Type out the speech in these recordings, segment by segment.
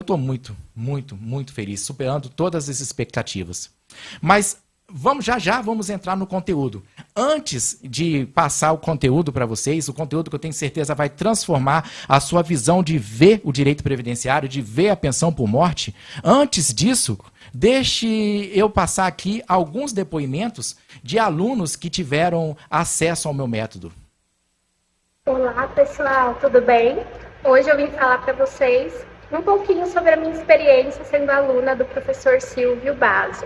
estou muito feliz, superando todas as expectativas. Mas já vamos entrar no conteúdo. Antes de passar o conteúdo para vocês, o conteúdo que eu tenho certeza vai transformar a sua visão de ver o direito previdenciário, de ver a pensão por morte, antes disso, deixe eu passar aqui alguns depoimentos de alunos que tiveram acesso ao meu método. Olá pessoal, tudo bem? Hoje eu vim falar para vocês um pouquinho sobre a minha experiência sendo aluna do professor Silvio Basso.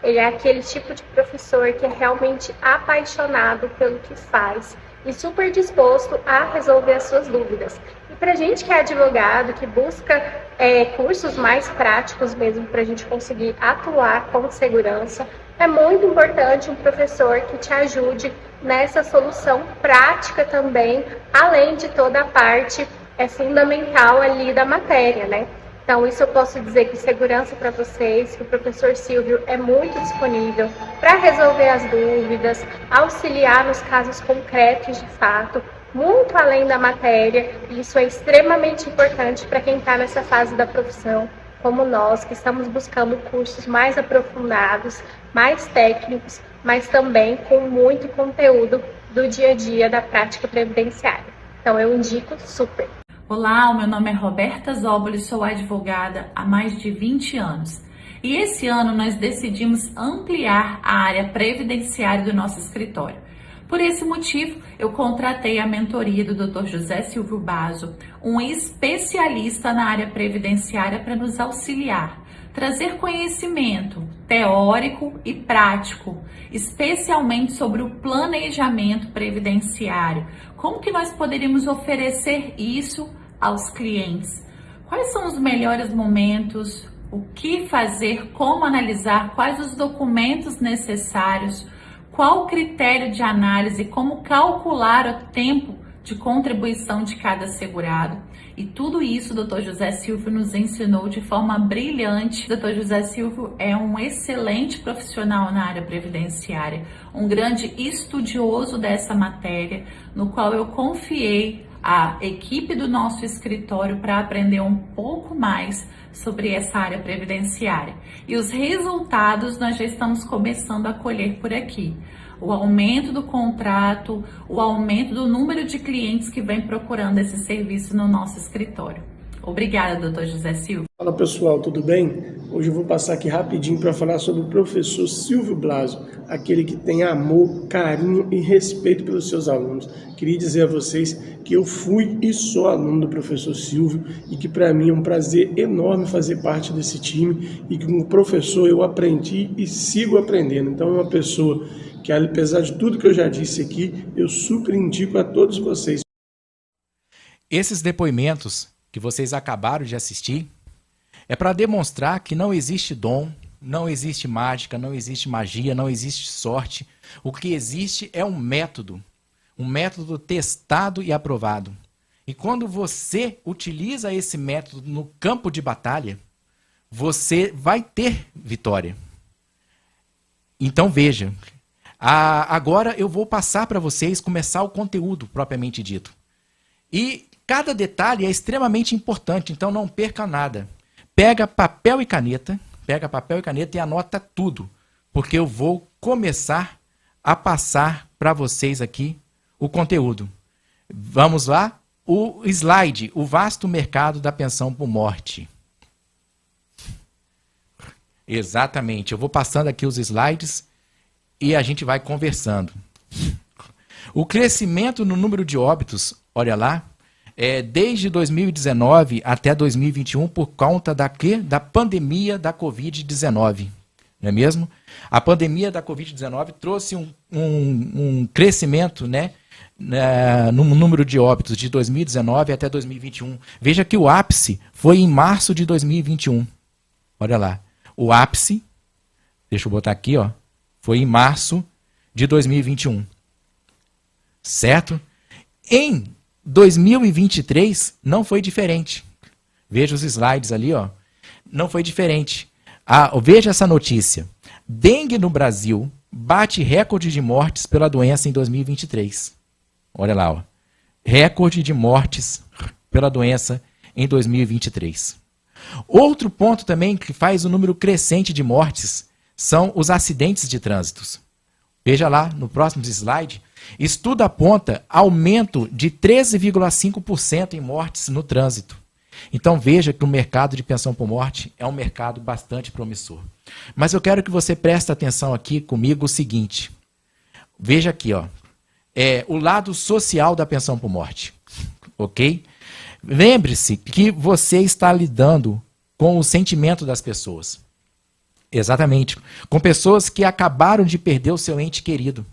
Ele é aquele tipo de professor que é realmente apaixonado pelo que faz e super disposto a resolver as suas dúvidas. E para a gente que é advogado, que busca cursos mais práticos mesmo para a gente conseguir atuar com segurança, é muito importante um professor que te ajude nessa solução prática também, além de toda a parte fundamental ali da matéria, né? Então, isso eu posso dizer que segurança para vocês, que o professor Silvio é muito disponível para resolver as dúvidas, auxiliar nos casos concretos de fato, muito além da matéria, e isso é extremamente importante para quem está nessa fase da profissão, como nós, que estamos buscando cursos mais aprofundados, mais técnicos, mas também com muito conteúdo do dia a dia da prática previdenciária. Então, eu indico super. Olá, o meu nome é Roberta Zóboli, sou advogada há mais de 20 anos. E esse ano nós decidimos ampliar a área previdenciária do nosso escritório. Por esse motivo, eu contratei a mentoria do Dr. José Silvio Basso, um especialista na área previdenciária, para nos auxiliar, trazer conhecimento teórico e prático, especialmente sobre o planejamento previdenciário. Como que nós poderíamos oferecer isso aos clientes? Quais são os melhores momentos? O que fazer? Como analisar? Quais os documentos necessários? Qual o critério de análise? Como calcular o tempo de contribuição de cada segurado? E tudo isso o Dr. José Silvio nos ensinou de forma brilhante. O Dr. José Silvio é um excelente profissional na área previdenciária, um grande estudioso dessa matéria, no qual eu confiei a equipe do nosso escritório para aprender um pouco mais sobre essa área previdenciária. E os resultados nós já estamos começando a colher por aqui. O aumento do contrato, o aumento do número de clientes que vem procurando esse serviço no nosso escritório. Obrigada, Dr. José Silvio. Fala pessoal, tudo bem? Hoje eu vou passar aqui rapidinho para falar sobre o professor Silvio Basso, aquele que tem amor, carinho e respeito pelos seus alunos. Queria dizer a vocês que eu fui e sou aluno do professor Silvio e que para mim é um prazer enorme fazer parte desse time e que como professor eu aprendi e sigo aprendendo. Então é uma pessoa que, apesar de tudo que eu já disse aqui, eu super indico a todos vocês. Esses depoimentos que vocês acabaram de assistir é para demonstrar que não existe dom, não existe mágica, não existe magia, não existe sorte. O que existe é um método testado e aprovado. E quando você utiliza esse método no campo de batalha, você vai ter vitória. Então veja, agora eu vou passar para vocês começar o conteúdo propriamente dito. E cada detalhe é extremamente importante, então não perca nada. Pega papel e caneta e anota tudo, porque eu vou começar a passar para vocês aqui o conteúdo. Vamos lá? O slide, o vasto mercado da pensão por morte. Exatamente, eu vou passando aqui os slides e a gente vai conversando. O crescimento no número de óbitos, olha lá, desde 2019 até 2021 por conta da pandemia da Covid-19, não é mesmo? A pandemia da Covid-19 trouxe um crescimento, né, no número de óbitos de 2019 até 2021. Veja que o ápice foi em março de 2021. Olha lá, o ápice, deixa eu botar aqui, ó, foi em março de 2021, certo? Em 2023 não foi diferente. Veja os slides ali, ó. Não foi diferente. Veja essa notícia. Dengue no Brasil bate recorde de mortes pela doença em 2023. Olha lá, ó. Recorde de mortes pela doença em 2023. Outro ponto também que faz o número crescente de mortes são os acidentes de trânsito. Veja lá no próximo slide. Estudo aponta aumento de 13,5% em mortes no trânsito. Então veja que o mercado de pensão por morte é um mercado bastante promissor. Mas eu quero que você preste atenção aqui comigo o seguinte. Veja aqui, ó. O lado social da pensão por morte. Ok? Lembre-se que você está lidando com o sentimento das pessoas. Exatamente. Com pessoas que acabaram de perder o seu ente querido.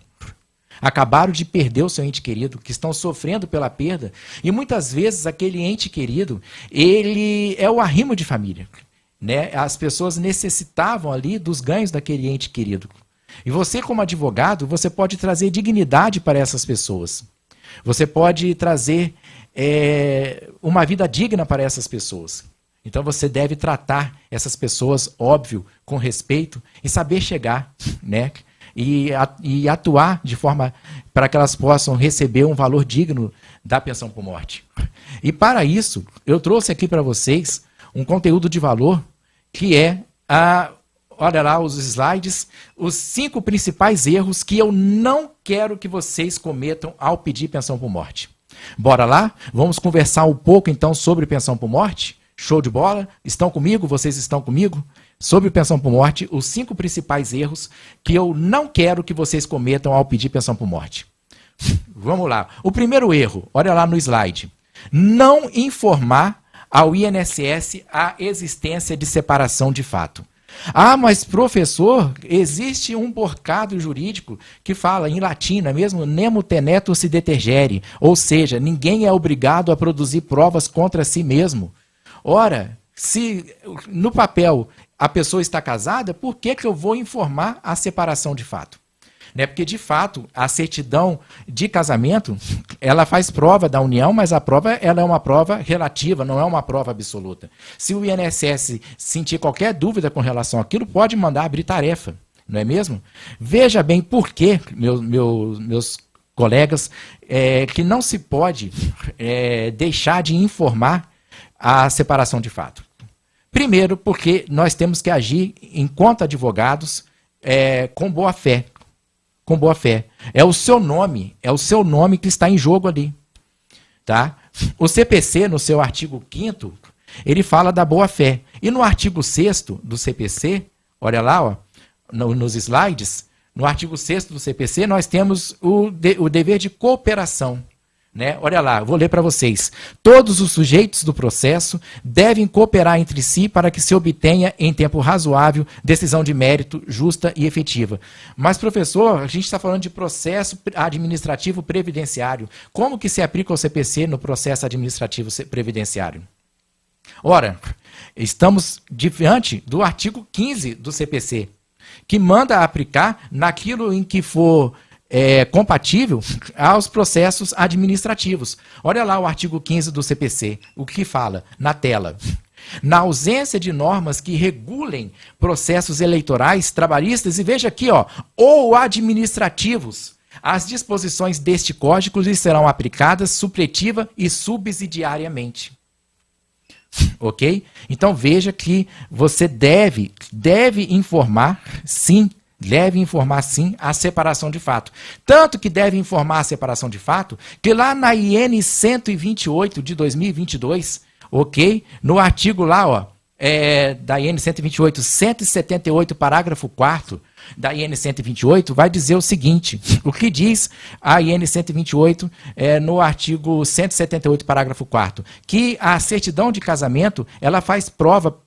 Acabaram de perder o seu ente querido, que estão sofrendo pela perda. E muitas vezes aquele ente querido, ele é o arrimo de família. Né? As pessoas necessitavam ali dos ganhos daquele ente querido. E você, como advogado, você pode trazer dignidade para essas pessoas. Você pode trazer uma vida digna para essas pessoas. Então você deve tratar essas pessoas, óbvio, com respeito e saber chegar, né? E atuar de forma para que elas possam receber um valor digno da pensão por morte. E para isso, eu trouxe aqui para vocês um conteúdo de valor que olha lá os slides, os 5 principais erros que eu não quero que vocês cometam ao pedir pensão por morte. Bora lá? Vamos conversar um pouco então sobre pensão por morte? Show de bola? Estão comigo? Vocês estão comigo? Sobre pensão por morte, os 5 principais erros que eu não quero que vocês cometam ao pedir pensão por morte. Vamos lá. O primeiro erro, olha lá no slide. Não informar ao INSS a existência de separação de fato. Ah, mas professor, existe um borcado jurídico que fala em latim, não é mesmo? Nemo tenetur si detergere, ou seja, ninguém é obrigado a produzir provas contra si mesmo. Ora, se no papel a pessoa está casada, por que eu vou informar a separação de fato? Né? Porque, de fato, a certidão de casamento, ela faz prova da união, mas a prova ela é uma prova relativa, não é uma prova absoluta. Se o INSS sentir qualquer dúvida com relação àquilo, pode mandar abrir tarefa, não é mesmo? Veja bem por que, meus colegas, que não se pode deixar de informar a separação de fato. Primeiro, porque nós temos que agir enquanto advogados com boa fé. Com boa fé. É o seu nome que está em jogo ali. Tá? O CPC, no seu artigo 5º, ele fala da boa fé. E no artigo 6º do CPC, olha lá, ó, nos slides, no artigo 6º do CPC, nós temos o dever de cooperação. Né? Olha lá, vou ler para vocês. Todos os sujeitos do processo devem cooperar entre si para que se obtenha em tempo razoável decisão de mérito justa e efetiva. Mas, professor, a gente está falando de processo administrativo previdenciário. Como que se aplica o CPC no processo administrativo previdenciário? Ora, estamos diante do artigo 15 do CPC, que manda aplicar naquilo em que for compatível aos processos administrativos. Olha lá o artigo 15 do CPC, o que fala na tela. Na ausência de normas que regulem processos eleitorais, trabalhistas, e veja aqui, ó, ou administrativos, as disposições deste código lhes serão aplicadas supletiva e subsidiariamente. Ok? Então veja que você deve informar, sim, a separação de fato. Tanto que deve informar a separação de fato, que lá na IN 128 de 2022, ok? No artigo lá, ó, da IN 128, 178, parágrafo 4º, da IN 128, vai dizer o seguinte, o que diz a IN 128 no artigo 178, parágrafo 4º, que a certidão de casamento, ela faz prova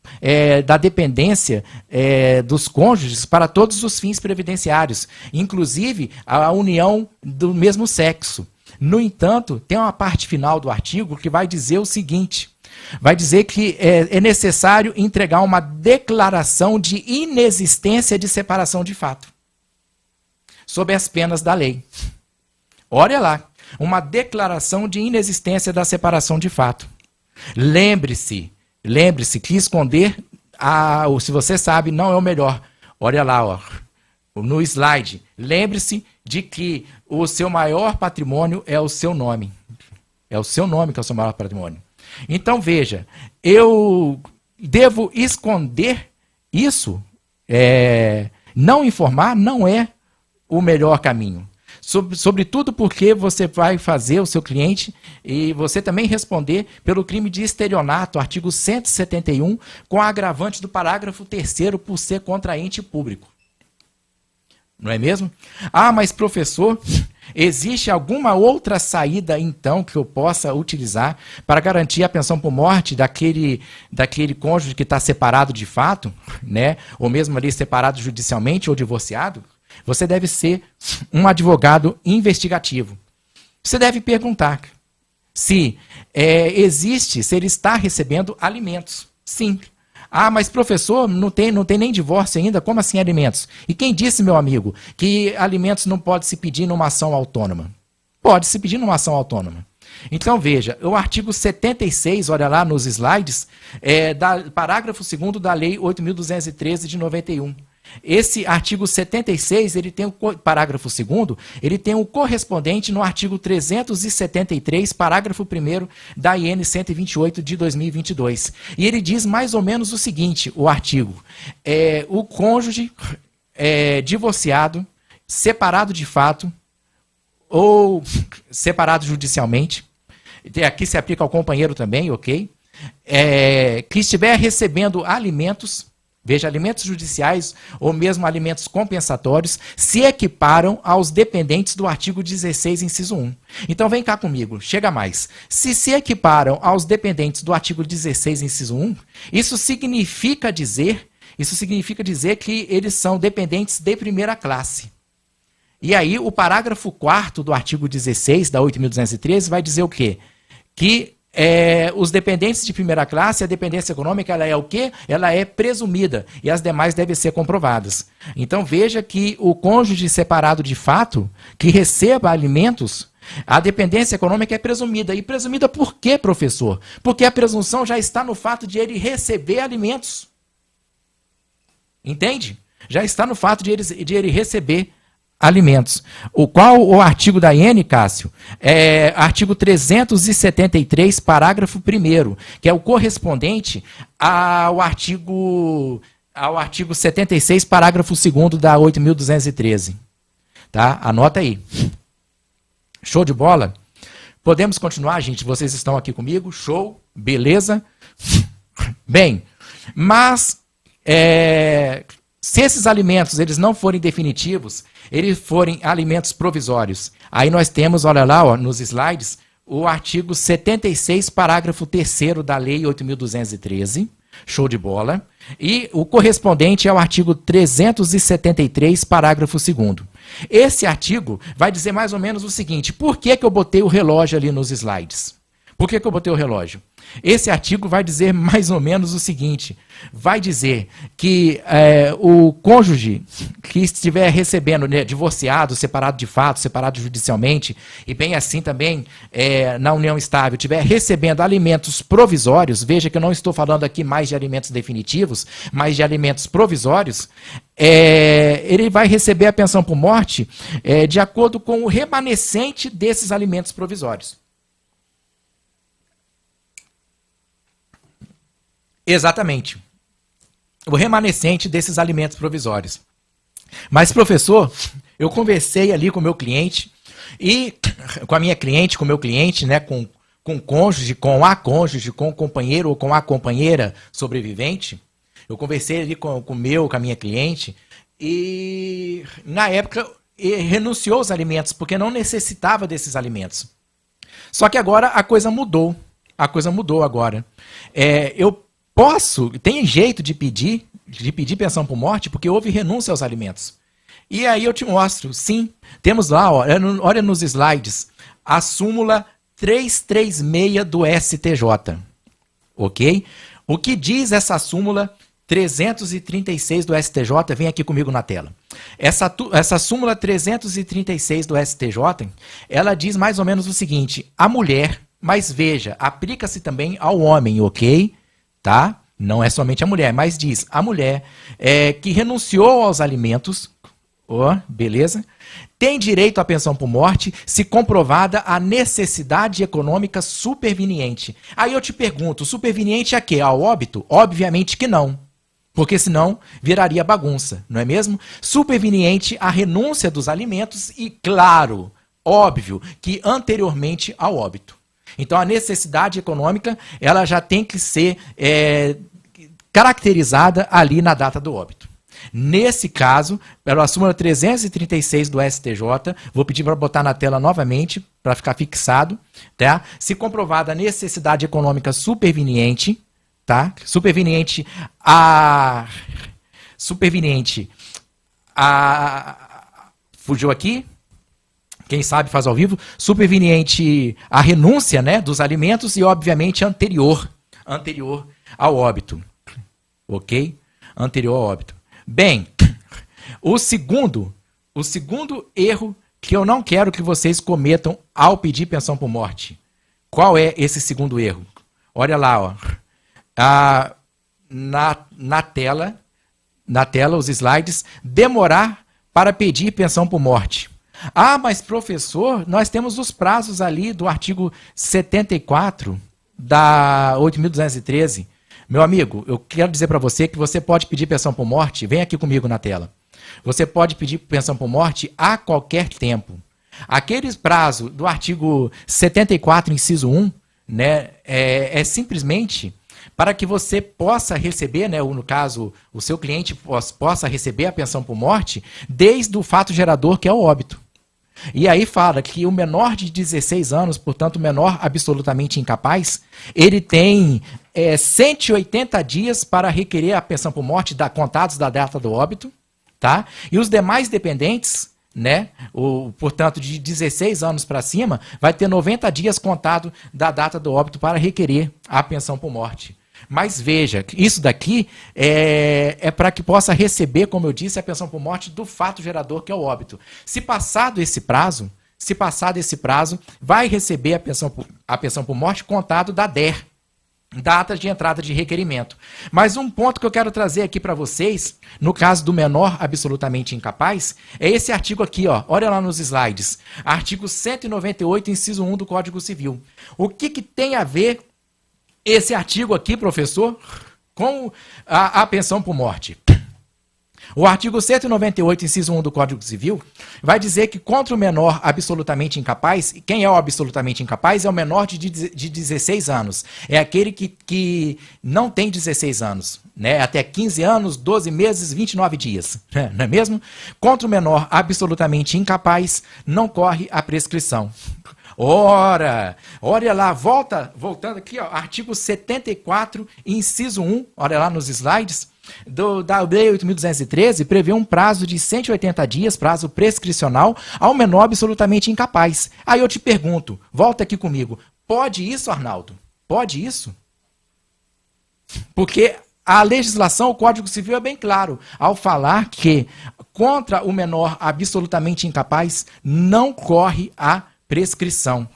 da dependência dos cônjuges para todos os fins previdenciários, inclusive a união do mesmo sexo. No entanto, tem uma parte final do artigo que vai dizer o seguinte, vai dizer que é necessário entregar uma declaração de inexistência de separação de fato, sob as penas da lei. Olha lá, uma declaração de inexistência da separação de fato. Lembre-se que esconder, se você sabe, não é o melhor. Olha lá, ó, no slide. Lembre-se de que o seu maior patrimônio é o seu nome. É o seu nome que é o seu maior patrimônio. Então, veja, eu devo esconder isso? Não informar não é o melhor caminho. Sobretudo porque você vai fazer o seu cliente e você também responder pelo crime de estelionato, artigo 171, com a agravante do parágrafo 3º por ser contraente público. Não é mesmo? Ah, mas professor, existe alguma outra saída, então, que eu possa utilizar para garantir a pensão por morte daquele cônjuge que está separado de fato, né? Ou mesmo ali separado judicialmente ou divorciado? Você deve ser um advogado investigativo. Você deve perguntar se se ele está recebendo alimentos. Sim. Ah, mas professor, não tem nem divórcio ainda, como assim alimentos? E quem disse, meu amigo, que alimentos não pode se pedir numa ação autônoma? Pode se pedir numa ação autônoma. Então, veja, o artigo 76, olha lá nos slides, parágrafo 2º da Lei 8.213 de 91. Esse artigo 76, ele tem o parágrafo 2º, ele tem o correspondente no artigo 373, parágrafo 1º da IN 128 de 2022. E ele diz mais ou menos o seguinte, o artigo: o cônjuge divorciado, separado de fato ou separado judicialmente, aqui se aplica ao companheiro também, ok? Que estiver recebendo alimentos, veja, alimentos judiciais ou mesmo alimentos compensatórios, se equiparam aos dependentes do artigo 16, inciso 1. Então vem cá comigo, chega mais. Se equiparam aos dependentes do artigo 16, inciso 1, isso significa dizer que eles são dependentes de primeira classe. E aí o parágrafo 4º do artigo 16 da 8.213 vai dizer o quê? Que os dependentes de primeira classe, a dependência econômica, ela é o quê? Ela é presumida e as demais devem ser comprovadas. Então veja que o cônjuge separado de fato, que receba alimentos, a dependência econômica é presumida. E presumida por quê, professor? Porque a presunção já está no fato de ele receber alimentos. Entende? Já está no fato de ele receber alimentos. Qual o artigo da IN, Cássio? Artigo 373, parágrafo 1º, que é o correspondente ao artigo 76, parágrafo 2º da 8.213. Tá? Anota aí. Show de bola? Podemos continuar, gente? Vocês estão aqui comigo? Show? Beleza? Bem, mas se esses alimentos eles não forem definitivos, eles forem alimentos provisórios, aí nós temos, olha lá, ó, nos slides, o artigo 76, parágrafo 3º da Lei 8.213, show de bola, e o correspondente é o artigo 373, parágrafo 2º. Esse artigo vai dizer mais ou menos o seguinte: por que eu botei o relógio ali nos slides? Por que eu botei o relógio? Esse artigo vai dizer mais ou menos o seguinte: vai dizer que o cônjuge que estiver recebendo, né, divorciado, separado de fato, separado judicialmente, e bem assim também na união estável, estiver recebendo alimentos provisórios, veja que eu não estou falando aqui mais de alimentos definitivos, mas de alimentos provisórios, ele vai receber a pensão por morte de acordo com o remanescente desses alimentos provisórios. Exatamente. O remanescente desses alimentos provisórios. Mas, professor, eu conversei ali com o meu cliente, e com a minha cliente, com o meu cliente, né, com o cônjuge, com a companheiro ou com a companheira sobrevivente. Eu conversei ali com a minha cliente, e na época renunciou aos alimentos, porque não necessitava desses alimentos. Só que agora a coisa mudou. A coisa mudou agora. Tem jeito de pedir pensão por morte, porque houve renúncia aos alimentos. E aí eu te mostro, sim, temos lá, ó, olha nos slides, a súmula 336 do STJ, ok? O que diz essa súmula 336 do STJ, vem aqui comigo na tela. Essa súmula 336 do STJ, ela diz mais ou menos o seguinte: a mulher, mas veja, aplica-se também ao homem, ok? Tá? Não é somente a mulher, mas diz a mulher que renunciou aos alimentos, Ó, beleza. Tem direito à pensão por morte se comprovada a necessidade econômica superveniente. Aí eu te pergunto, superveniente a quê? Ao óbito? Obviamente que não. Porque senão viraria bagunça, não é mesmo? Superveniente à renúncia dos alimentos e, claro, óbvio, que anteriormente ao óbito. Então a necessidade econômica ela já tem que ser caracterizada ali na data do óbito. Nesse caso, pela súmula 336 do STJ, vou pedir para botar na tela novamente, para ficar fixado, tá? Se comprovada a necessidade econômica superveniente, tá? Superveniente a... Fugiu aqui? Quem sabe faz ao vivo. Superveniente à renúncia, né, dos alimentos e, obviamente, anterior ao óbito. Ok? Anterior ao óbito. Bem, o segundo erro que eu não quero que vocês cometam ao pedir pensão por morte. Qual é esse segundo erro? Olha lá, ó. Na tela, os slides, demorar para pedir pensão por morte. Ah, mas professor, nós temos os prazos ali do artigo 74 da 8.213. Meu amigo, eu quero dizer para você que você pode pedir pensão por morte, vem aqui comigo na tela. Você pode pedir pensão por morte a qualquer tempo. Aquele prazo do artigo 74, inciso 1, né, é simplesmente para que você possa receber, né, ou no caso, o seu cliente possa receber a pensão por morte desde o fato gerador, que é o óbito. E aí fala que o menor de 16 anos, portanto, o menor absolutamente incapaz, ele tem 180 dias para requerer a pensão por morte contados da data do óbito, tá? E os demais dependentes, né, portanto, de 16 anos para cima, vai ter 90 dias contado da data do óbito para requerer a pensão por morte. Mas veja, isso daqui é para que possa receber, como eu disse, a pensão por morte do fato gerador, que é o óbito. Se passado esse prazo, vai receber a pensão por morte contado da DER, data de entrada de requerimento. Mas um ponto que eu quero trazer aqui para vocês, no caso do menor absolutamente incapaz, é esse artigo aqui, ó. Olha lá nos slides. Artigo 198, inciso 1 do Código Civil. O que tem a ver esse artigo aqui, professor, com a pensão por morte? O artigo 198, inciso 1 do Código Civil, vai dizer que contra o menor absolutamente incapaz, quem é o absolutamente incapaz é o menor de 16 anos. É aquele que não tem 16 anos, né? Até 15 anos, 12 meses, 29 dias, não é mesmo? Contra o menor absolutamente incapaz, não corre a prescrição. Ora, olha lá, voltando aqui, ó, artigo 74, inciso 1, olha lá nos slides, da Lei 8.213, prevê um prazo de 180 dias, prazo prescricional, ao menor absolutamente incapaz. Aí eu te pergunto, volta aqui comigo, pode isso, Arnaldo? Pode isso? Porque a legislação, o Código Civil é bem claro, ao falar que contra o menor absolutamente incapaz, não corre a prescrição.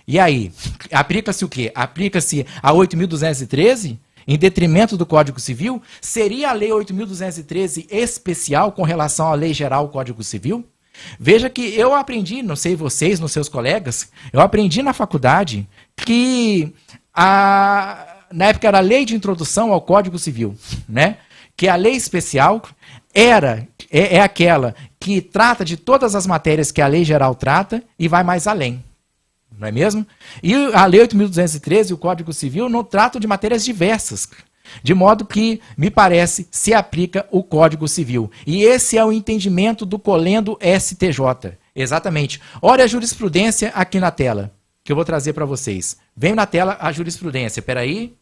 E aí? Aplica-se o quê? Aplica-se a 8.213 em detrimento do Código Civil? Seria a Lei 8.213 especial com relação à Lei Geral do Código Civil? Veja que eu aprendi, não sei vocês, nos seus colegas, eu aprendi na faculdade que na época era a Lei de Introdução ao Código Civil, né? Que a lei especial é aquela que trata de todas as matérias que a lei geral trata e vai mais além, não é mesmo? E a Lei 8.213 e o Código Civil não tratam de matérias diversas, de modo que, me parece, se aplica o Código Civil. E esse é o entendimento do colendo STJ. Exatamente. Olha a jurisprudência aqui na tela, que eu vou trazer para vocês. Vem na tela a jurisprudência. Espera aí.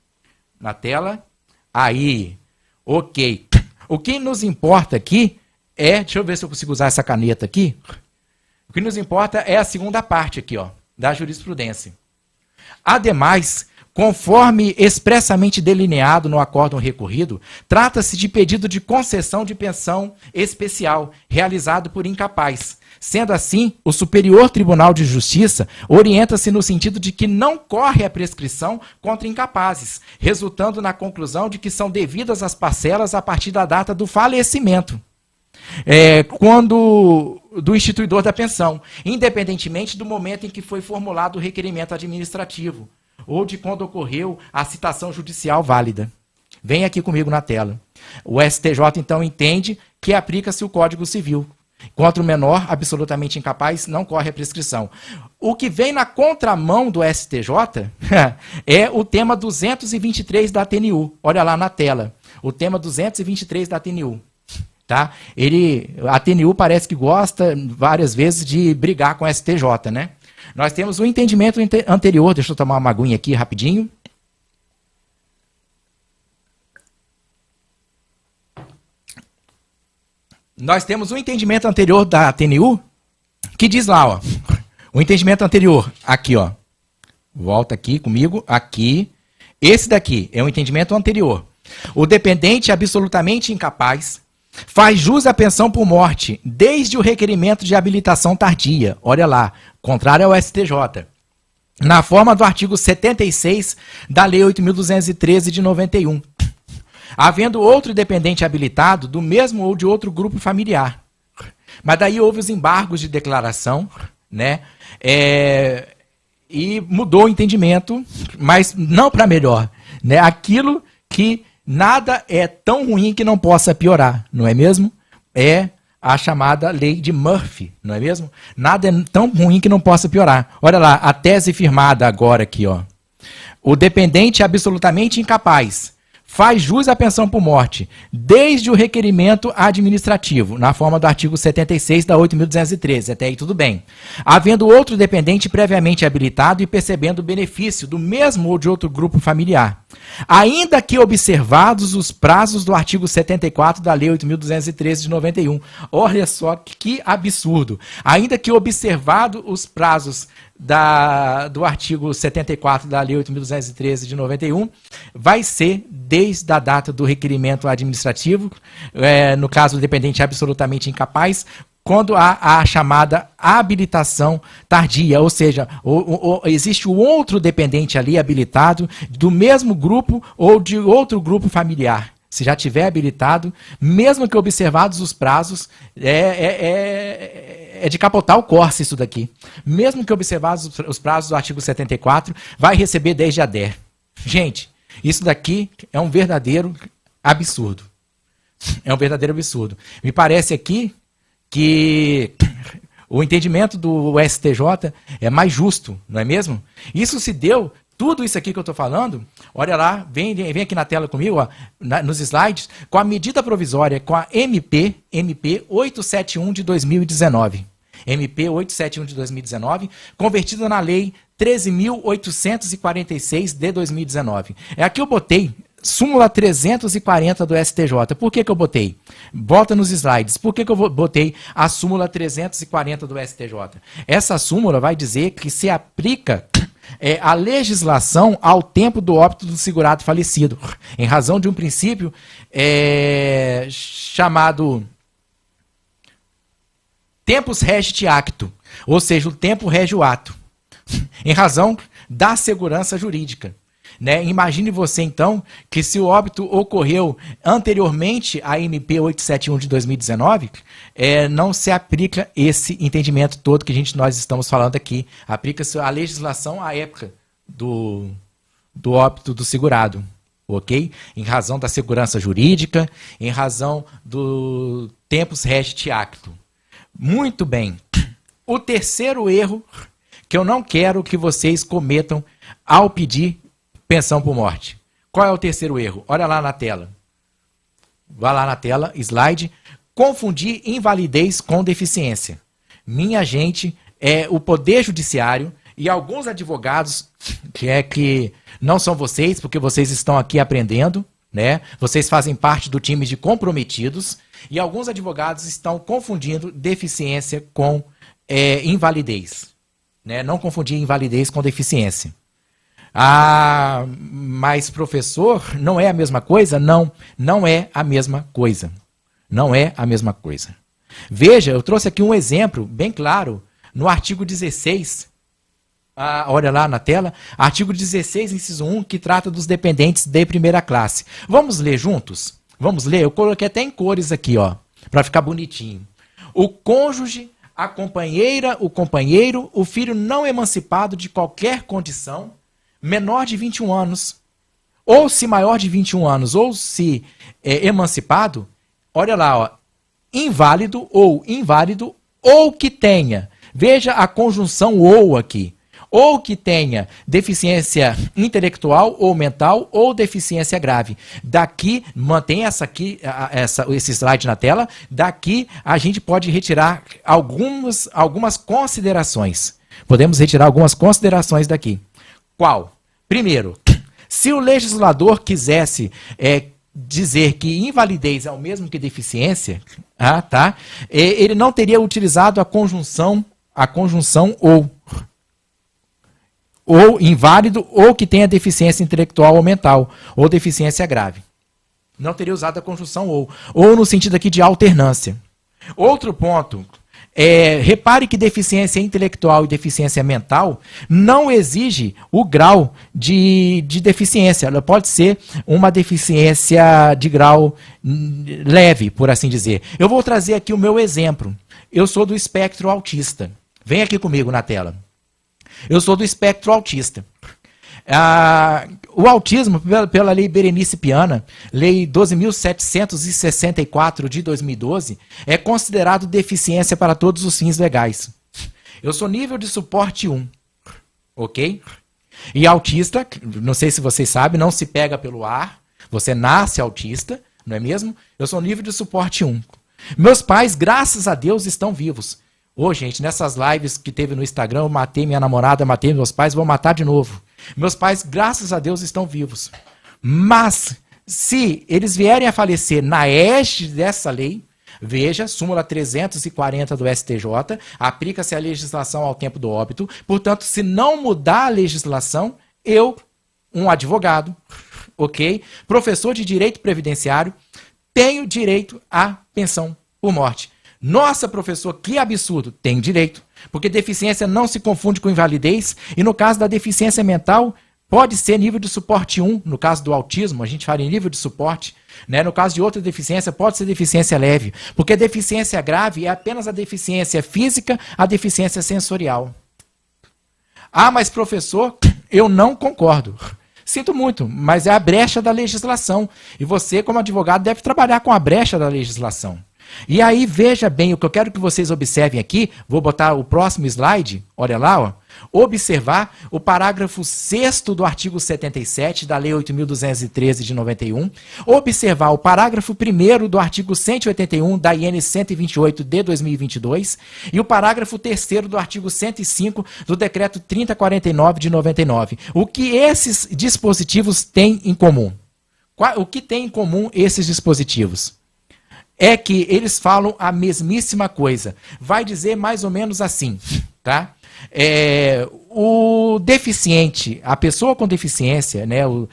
Na tela. Aí. Ok. O que nos importa aqui deixa eu ver se eu consigo usar essa caneta aqui. O que nos importa é a segunda parte aqui, ó, da jurisprudência. Ademais, conforme expressamente delineado no acórdão recorrido, trata-se de pedido de concessão de pensão especial, realizado por incapaz. Sendo assim, o Superior Tribunal de Justiça orienta-se no sentido de que não corre a prescrição contra incapazes, resultando na conclusão de que são devidas as parcelas a partir da data do falecimento. quando do instituidor da pensão, independentemente do momento em que foi formulado o requerimento administrativo ou de quando ocorreu a citação judicial válida. Vem aqui comigo na tela. O STJ, então, entende que aplica-se o Código Civil. Contra o menor, absolutamente incapaz, não corre a prescrição. O que vem na contramão do STJ é o tema 223 da TNU. Olha lá na tela. O tema 223 da TNU. Tá? A TNU parece que gosta várias vezes de brigar com o STJ, né? Nós temos um entendimento anterior. Deixa eu tomar uma aguinha aqui rapidinho. Nós temos um entendimento anterior da TNU que diz lá, ó, o entendimento anterior, aqui, ó, volta aqui comigo, aqui, esse daqui é o entendimento anterior. O dependente absolutamente incapaz faz jus à pensão por morte desde o requerimento de habilitação tardia, olha lá, contrário ao STJ, na forma do artigo 76 da Lei 8.213 de 91. Havendo outro dependente habilitado do mesmo ou de outro grupo familiar. Mas daí houve os embargos de declaração, né? E mudou o entendimento, mas não para melhor, né? Aquilo que nada é tão ruim que não possa piorar, não é mesmo? É a chamada lei de Murphy, não é mesmo? Nada é tão ruim que não possa piorar. Olha lá, a tese firmada agora aqui, ó. O dependente absolutamente incapaz faz jus à pensão por morte, desde o requerimento administrativo, na forma do artigo 76 da 8.213, até aí tudo bem. Havendo outro dependente previamente habilitado e percebendo o benefício do mesmo ou de outro grupo familiar. Ainda que observados os prazos do artigo 74 da Lei 8.213 de 91. Olha só que absurdo. Ainda que observado os prazos do artigo 74 da Lei 8.213 de 91, vai ser desde a data do requerimento administrativo, no caso do dependente absolutamente incapaz, quando há a chamada habilitação tardia, ou seja, existe um outro dependente ali habilitado do mesmo grupo ou de outro grupo familiar. Se já tiver habilitado, mesmo que observados os prazos, é de capotar o Corsa isso daqui. Mesmo que observados os prazos do artigo 74, vai receber desde a DER. Gente, isso daqui é um verdadeiro absurdo. É um verdadeiro absurdo. Me parece aqui que o entendimento do STJ é mais justo, não é mesmo? Isso se deu, tudo isso aqui que eu estou falando, olha lá, vem aqui na tela comigo, ó, nos slides, com a medida provisória, com a MP 871 de 2019. MP 871 de 2019, convertida na Lei 13.846 de 2019. Aqui eu botei súmula 340 do STJ. Por que eu botei? Bota nos slides. Por que eu botei a súmula 340 do STJ? Essa súmula vai dizer que se aplica a legislação ao tempo do óbito do segurado falecido, em razão de um princípio chamado tempus regit actu, ou seja, o tempo rege o ato, em razão da segurança jurídica. Né? Imagine você, então, que se o óbito ocorreu anteriormente à MP 871 de 2019, não se aplica esse entendimento todo que nós estamos falando aqui. Aplica-se a legislação à época do óbito do segurado, ok? Em razão da segurança jurídica, em razão do tempus regit actu. Muito bem. O terceiro erro que eu não quero que vocês cometam ao pedir pensão por morte. Qual é o terceiro erro? Olha lá na tela. Vai lá na tela, slide. Confundir invalidez com deficiência. Minha gente, o Poder Judiciário e alguns advogados, que não são vocês, porque vocês estão aqui aprendendo, né? Vocês fazem parte do time de comprometidos, e alguns advogados estão confundindo deficiência com invalidez. Né? Não confundir invalidez com deficiência. Ah, mas professor, não é a mesma coisa? Não, não é a mesma coisa. Não é a mesma coisa. Veja, eu trouxe aqui um exemplo bem claro no artigo 16. Olha lá na tela, artigo 16, inciso 1, que trata dos dependentes de primeira classe. Vamos ler juntos? Vamos ler? Eu coloquei até em cores aqui, ó. para ficar bonitinho. O cônjuge, a companheira, o companheiro, o filho não emancipado de qualquer condição, menor de 21 anos, ou se maior de 21 anos, ou se emancipado, olha lá, ó, inválido, ou que tenha, veja a conjunção ou aqui, ou que tenha deficiência intelectual ou mental ou deficiência grave. Daqui, mantém esse slide na tela, daqui a gente pode retirar algumas considerações. Podemos retirar algumas considerações daqui. Qual? Primeiro, se o legislador quisesse dizer que invalidez é o mesmo que deficiência, ele não teria utilizado a conjunção ou inválido, ou que tenha deficiência intelectual ou mental, ou deficiência grave. Não teria usado a conjunção ou no sentido aqui de alternância. Outro ponto, repare que deficiência intelectual e deficiência mental não exige o grau de deficiência. Ela pode ser uma deficiência de grau leve, por assim dizer. Eu vou trazer aqui o meu exemplo. Eu sou do espectro autista. Vem aqui comigo na tela. Eu sou do espectro autista. O autismo, pela lei Berenice Piana, lei 12.764 de 2012, é considerado deficiência para todos os fins legais. Eu sou nível de suporte 1, ok? E autista, não sei se vocês sabem, não se pega pelo ar, você nasce autista, não é mesmo? Eu sou nível de suporte 1. Meus pais, graças a Deus, estão vivos. Gente, nessas lives que teve no Instagram, eu matei minha namorada, matei meus pais, vou matar de novo. Meus pais, graças a Deus, estão vivos. Mas, se eles vierem a falecer na égide dessa lei, veja, súmula 340 do STJ, aplica-se a legislação ao tempo do óbito. Portanto, se não mudar a legislação, eu, um advogado, ok, professor de direito previdenciário, tenho direito à pensão por morte. Nossa, professor, que absurdo. Tem direito. Porque deficiência não se confunde com invalidez. E no caso da deficiência mental, pode ser nível de suporte 1. No caso do autismo, a gente fala em nível de suporte. Né? No caso de outra deficiência, pode ser deficiência leve. Porque deficiência grave é apenas a deficiência física, a deficiência sensorial. Mas professor, eu não concordo. Sinto muito, mas é a brecha da legislação. E você, como advogado, deve trabalhar com a brecha da legislação. E aí, veja bem, o que eu quero que vocês observem aqui, vou botar o próximo slide, olha lá, ó, observar o parágrafo 6º do artigo 77 da Lei 8.213 de 91, observar o parágrafo 1º do artigo 181 da IN 128 de 2022 e o parágrafo 3º do artigo 105 do Decreto 3049 de 99. O que esses dispositivos têm em comum? O que tem em comum esses dispositivos? É que eles falam a mesmíssima coisa. Vai dizer mais ou menos assim, tá? O deficiente, a pessoa com deficiência, né, o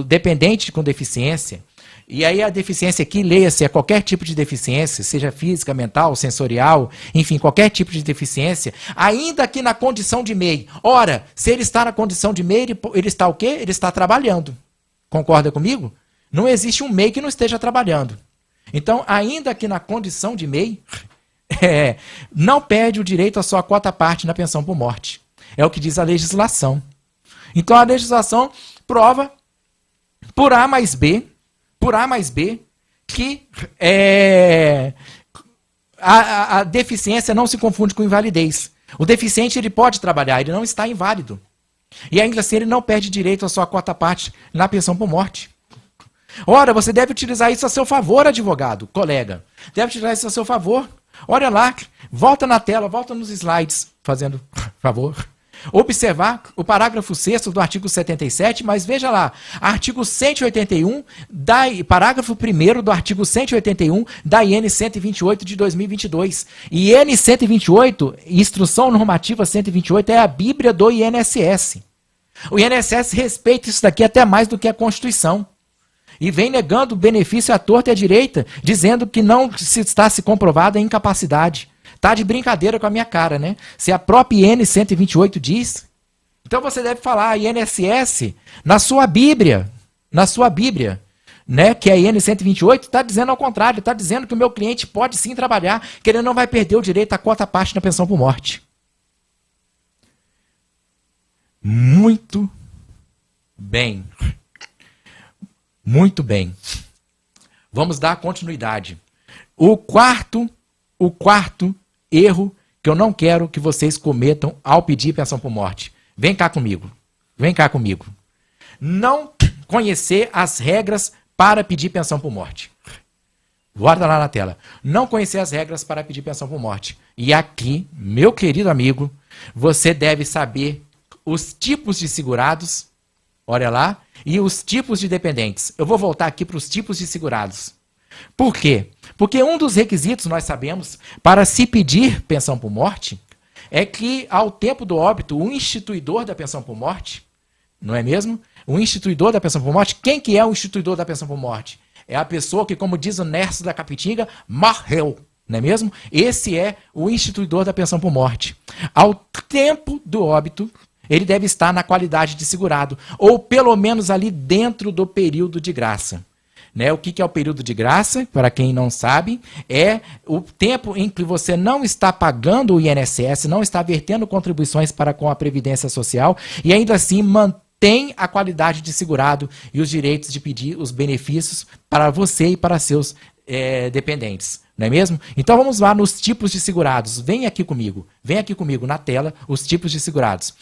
dependente com deficiência, e aí a deficiência aqui, leia-se, é qualquer tipo de deficiência, seja física, mental, sensorial, enfim, qualquer tipo de deficiência, ainda que na condição de MEI. Ora, se ele está na condição de MEI, ele está o quê? Ele está trabalhando. Concorda comigo? Não existe um MEI que não esteja trabalhando. Então, ainda que na condição de MEI, não perde o direito à sua quota parte na pensão por morte. É o que diz a legislação. Então, a legislação prova, por A mais B, que a deficiência não se confunde com invalidez. O deficiente ele pode trabalhar, ele não está inválido. E ainda assim, ele não perde direito à sua quota parte na pensão por morte. Ora, você deve utilizar isso a seu favor, advogado, colega. Deve utilizar isso a seu favor. Olha lá, volta na tela, volta nos slides, fazendo favor. Observar o parágrafo 6º do artigo 77, mas veja lá, artigo 181, parágrafo 1º do artigo 181 da IN 128 de 2022. E IN 128, Instrução Normativa 128, é a Bíblia do INSS. O INSS respeita isso daqui até mais do que a Constituição. E vem negando o benefício à torta e à direita, dizendo que não está se comprovada a incapacidade. Tá de brincadeira com a minha cara, né? Se a própria IN 128 diz. Então você deve falar INSS na sua Bíblia. né, que é a IN 128, está dizendo ao contrário, está dizendo que o meu cliente pode sim trabalhar, que ele não vai perder o direito à cota parte na pensão por morte. Muito bem. Muito bem. Vamos dar continuidade. O quarto erro que eu não quero que vocês cometam ao pedir pensão por morte. Vem cá comigo. Vem cá comigo. Não conhecer as regras para pedir pensão por morte. Guarda lá na tela. Não conhecer as regras para pedir pensão por morte. E aqui, meu querido amigo, você deve saber os tipos de segurados, olha lá, e os tipos de dependentes. Eu vou voltar aqui para os tipos de segurados. Por quê? Porque um dos requisitos, nós sabemos, para se pedir pensão por morte, é que, ao tempo do óbito, o instituidor da pensão por morte, não é mesmo? O instituidor da pensão por morte, quem que é o instituidor da pensão por morte? É a pessoa que, como diz o Nerso da Capitinga, morreu, não é mesmo? Esse é o instituidor da pensão por morte. Ao tempo do óbito, ele deve estar na qualidade de segurado, ou pelo menos ali dentro do período de graça. Né? O que é o período de graça? Para quem não sabe, é o tempo em que você não está pagando o INSS, não está vertendo contribuições para com a Previdência Social e ainda assim mantém a qualidade de segurado e os direitos de pedir os benefícios para você e para seus dependentes. Não é mesmo? Então vamos lá nos tipos de segurados. Vem aqui comigo na tela os tipos de segurados.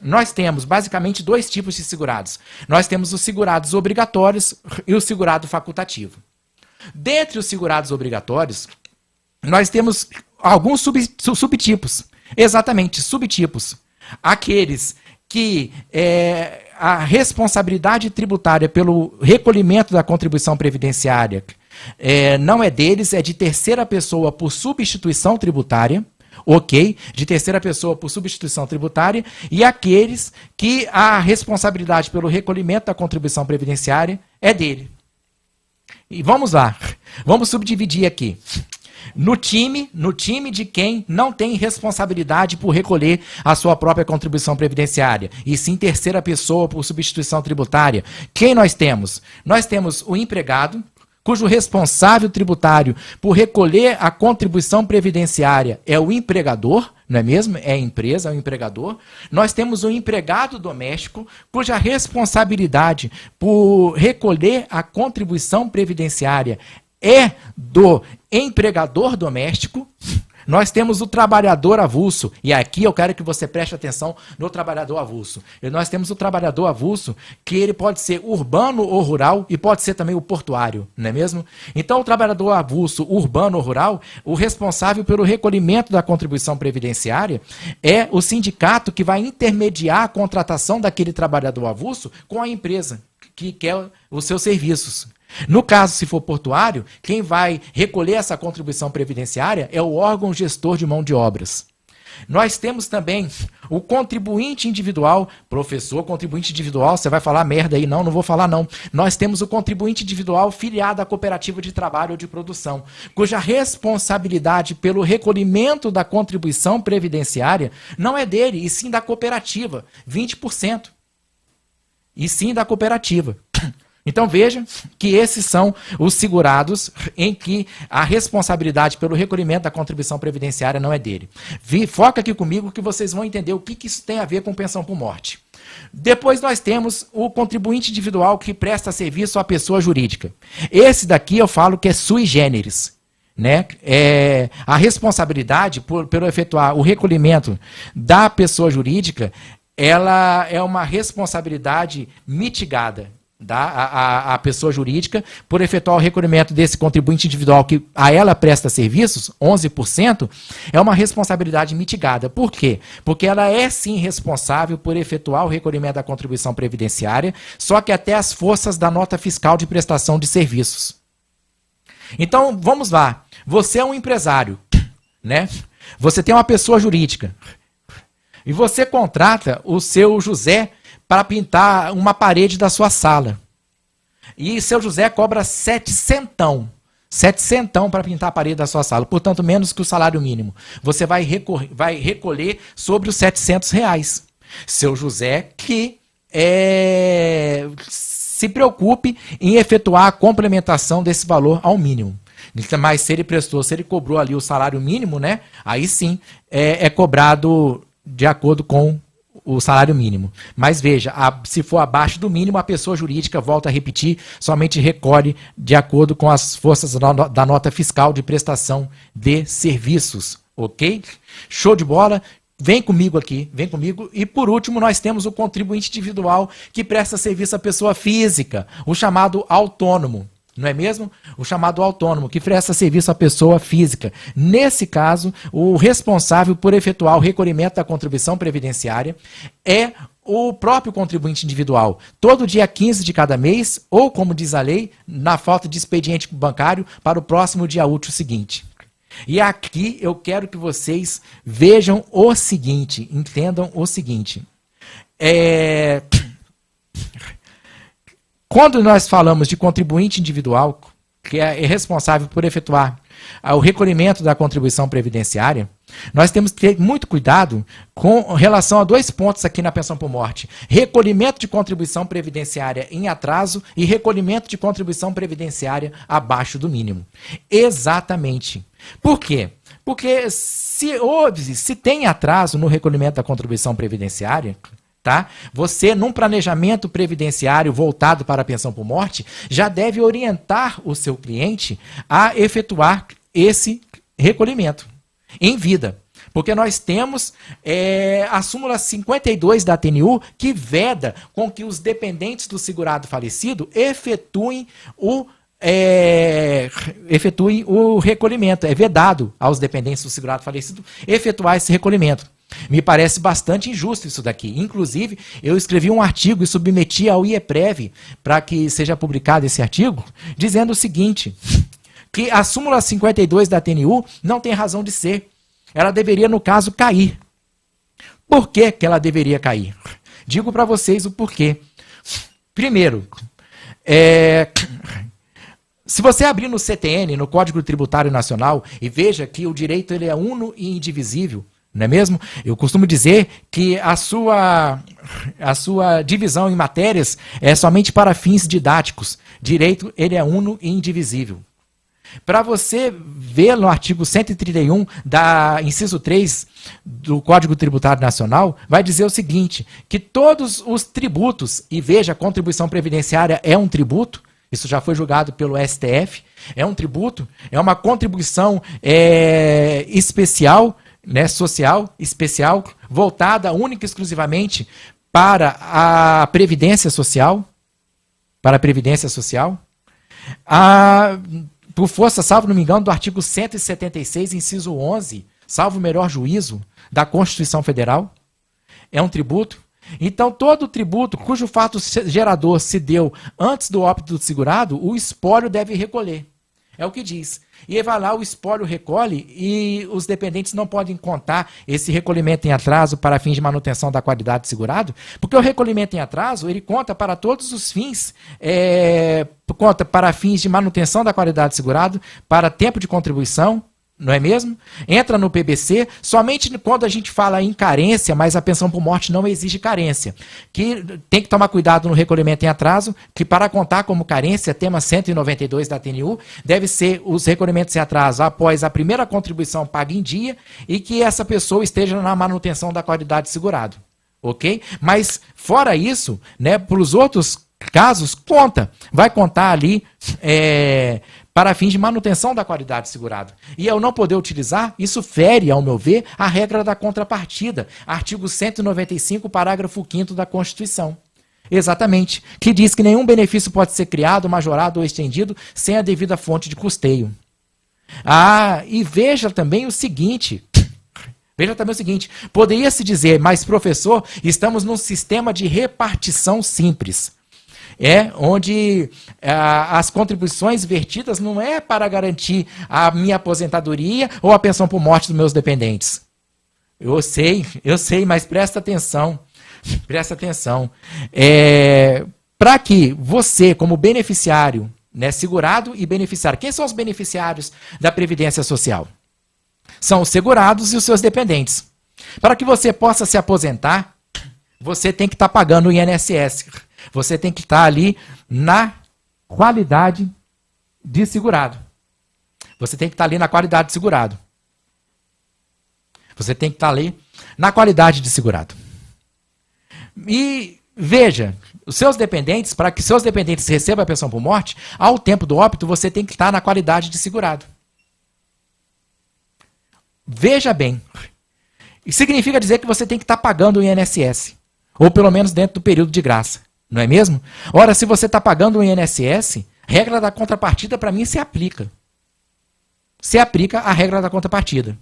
Nós temos basicamente dois tipos de segurados. Nós temos os segurados obrigatórios e o segurado facultativo. Dentre os segurados obrigatórios, nós temos alguns subtipos. Exatamente, subtipos. Aqueles que a responsabilidade tributária pelo recolhimento da contribuição previdenciária não é deles, é de terceira pessoa por substituição tributária, ok? De terceira pessoa por substituição tributária, e aqueles que a responsabilidade pelo recolhimento da contribuição previdenciária é dele. E vamos lá, vamos subdividir aqui. No time de quem não tem responsabilidade por recolher a sua própria contribuição previdenciária, e sim terceira pessoa por substituição tributária, quem nós temos? Nós temos o empregado, cujo responsável tributário por recolher a contribuição previdenciária é o empregador, não é mesmo? É a empresa, é o empregador. Nós temos o empregado doméstico, cuja responsabilidade por recolher a contribuição previdenciária é do empregador doméstico. Nós temos o trabalhador avulso, e aqui eu quero que você preste atenção no trabalhador avulso. Nós temos o trabalhador avulso, que ele pode ser urbano ou rural, e pode ser também o portuário, não é mesmo? Então, o trabalhador avulso, urbano ou rural, o responsável pelo recolhimento da contribuição previdenciária é o sindicato que vai intermediar a contratação daquele trabalhador avulso com a empresa que quer os seus serviços. No caso, se for portuário, quem vai recolher essa contribuição previdenciária é o órgão gestor de mão de obras. Nós temos também o contribuinte individual. Professor, contribuinte individual, você vai falar merda aí? Não, não vou falar não. Nós temos o contribuinte individual filiado à cooperativa de trabalho ou de produção, cuja responsabilidade pelo recolhimento da contribuição previdenciária não é dele, e sim da cooperativa, 20%. E sim da cooperativa. Então veja que esses são os segurados em que a responsabilidade pelo recolhimento da contribuição previdenciária não é dele. Foca aqui comigo que vocês vão entender o que isso tem a ver com pensão por morte. Depois nós temos o contribuinte individual que presta serviço à pessoa jurídica. Esse daqui eu falo que é sui generis. Né? A responsabilidade pelo efetuar o recolhimento da pessoa jurídica, ela é uma responsabilidade mitigada. A pessoa jurídica, por efetuar o recolhimento desse contribuinte individual que a ela presta serviços, 11%, é uma responsabilidade mitigada. Por quê? Porque ela é sim responsável por efetuar o recolhimento da contribuição previdenciária, só que até as forças da nota fiscal de prestação de serviços. Então, vamos lá. Você é um empresário, né? Você tem uma pessoa jurídica e você contrata o seu José para pintar uma parede da sua sala. E seu José cobra 700 para pintar a parede da sua sala, portanto menos que o salário mínimo. Você vai recolher sobre os R$700. Seu José que se preocupe em efetuar a complementação desse valor ao mínimo. Mas se ele cobrou ali o salário mínimo, né? Aí sim é cobrado de acordo com o salário mínimo. Mas veja, se for abaixo do mínimo, a pessoa jurídica, volta a repetir, somente recolhe de acordo com as forças da nota fiscal de prestação de serviços. Ok? Show de bola? Vem comigo aqui, vem comigo. E por último, nós temos o contribuinte individual que presta serviço à pessoa física, o chamado autônomo. Não é mesmo? O chamado autônomo, que presta serviço à pessoa física. Nesse caso, o responsável por efetuar o recolhimento da contribuição previdenciária é o próprio contribuinte individual. Todo dia 15 de cada mês, ou como diz a lei, na falta de expediente bancário, para o próximo dia útil seguinte. E aqui eu quero que vocês vejam o seguinte, entendam o seguinte. Quando nós falamos de contribuinte individual, que é responsável por efetuar o recolhimento da contribuição previdenciária, nós temos que ter muito cuidado com relação a 2 pontos aqui na pensão por morte. Recolhimento de contribuição previdenciária em atraso e recolhimento de contribuição previdenciária abaixo do mínimo. Exatamente. Por quê? Porque se tem atraso no recolhimento da contribuição previdenciária, tá? Você, num planejamento previdenciário voltado para a pensão por morte, já deve orientar o seu cliente a efetuar esse recolhimento em vida. Porque nós temos a súmula 52 da TNU que veda com que os dependentes do segurado falecido efetuem o recolhimento. É vedado aos dependentes do segurado falecido efetuar esse recolhimento. Me parece bastante injusto isso daqui. Inclusive, eu escrevi um artigo e submeti ao IEPREV para que seja publicado esse artigo, dizendo o seguinte, que a súmula 52 da TNU não tem razão de ser. Ela deveria, no caso, cair. Por que que ela deveria cair? Digo para vocês o porquê. Primeiro, se você abrir no CTN, no Código Tributário Nacional, e veja que o direito ele é uno e indivisível, não é mesmo? Eu costumo dizer que a sua divisão em matérias é somente para fins didáticos. Direito, ele é uno e indivisível. Para você ver no artigo 131, inciso 3 do Código Tributário Nacional, vai dizer o seguinte, que todos os tributos, e veja, a contribuição previdenciária é um tributo, isso já foi julgado pelo STF, é um tributo, é uma contribuição especial, né, social, especial, voltada única e exclusivamente para a Previdência Social, por força, salvo não me engano, do artigo 176, inciso 11, salvo o melhor juízo da Constituição Federal, é um tributo. Então, todo tributo cujo fato gerador se deu antes do óbito do segurado, o espólio deve recolher. É o que diz. E vai lá, o espólio recolhe e os dependentes não podem contar esse recolhimento em atraso para fins de manutenção da qualidade do segurado, porque o recolhimento em atraso, ele conta para todos os fins, conta para fins de manutenção da qualidade do segurado, para tempo de contribuição, não é mesmo? Entra no PBC, somente quando a gente fala em carência, mas a pensão por morte não exige carência. Que tem que tomar cuidado no recolhimento em atraso, que para contar como carência, tema 192 da TNU, deve ser os recolhimentos em atraso após a primeira contribuição paga em dia e que essa pessoa esteja na manutenção da qualidade de segurado. Ok? Mas, fora isso, né, para os outros casos, vai contar ali para fins de manutenção da qualidade de segurado. E ao não poder utilizar, isso fere, ao meu ver, a regra da contrapartida, artigo 195, parágrafo 5º da Constituição. Exatamente, que diz que nenhum benefício pode ser criado, majorado ou estendido sem a devida fonte de custeio. E veja também o seguinte, poderia-se dizer, mas professor, estamos num sistema de repartição simples. Onde as contribuições vertidas não é para garantir a minha aposentadoria ou a pensão por morte dos meus dependentes. Eu sei, mas presta atenção. Para que você, como beneficiário, né, segurado e beneficiário, quem são os beneficiários da Previdência Social? São os segurados e os seus dependentes. Para que você possa se aposentar, você tem que estar pagando o INSS. Você tem que estar ali na qualidade de segurado. Você tem que estar ali na qualidade de segurado. Você tem que estar ali na qualidade de segurado. E veja, os seus dependentes, para que seus dependentes recebam a pensão por morte, ao tempo do óbito, você tem que estar na qualidade de segurado. Veja bem. Isso significa dizer que você tem que estar pagando o INSS. Ou pelo menos dentro do período de graça. Não é mesmo? Ora, se você está pagando o INSS, a regra da contrapartida, para mim, se aplica. Se aplica a regra da contrapartida.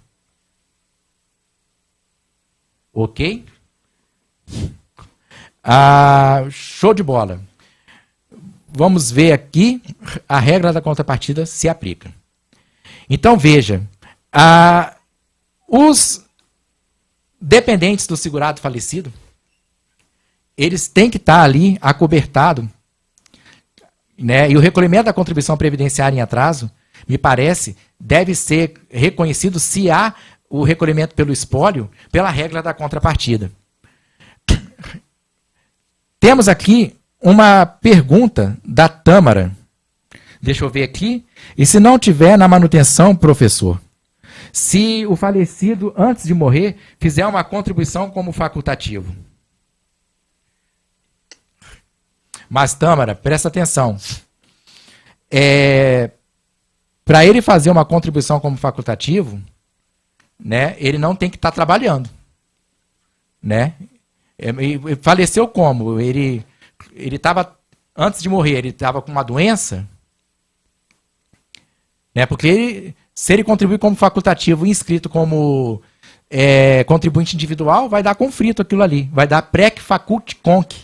Ok? Show de bola. Vamos ver aqui, a regra da contrapartida se aplica. Então, veja, os dependentes do segurado falecido, eles têm que estar ali acobertado, né? E o recolhimento da contribuição previdenciária em atraso, me parece, deve ser reconhecido se há o recolhimento pelo espólio, pela regra da contrapartida. Temos aqui uma pergunta da Tâmara. Deixa eu ver aqui. E se não tiver na manutenção, professor? Se o falecido, antes de morrer, fizer uma contribuição como facultativo. Mas, Tâmara, presta atenção. Para ele fazer uma contribuição como facultativo, né, ele não tem que estar trabalhando. Né? Faleceu como? Ele estava, antes de morrer, ele estava com uma doença, né? Porque se ele contribuir como facultativo e inscrito como contribuinte individual, vai dar conflito aquilo ali, vai dar prec faculti conc,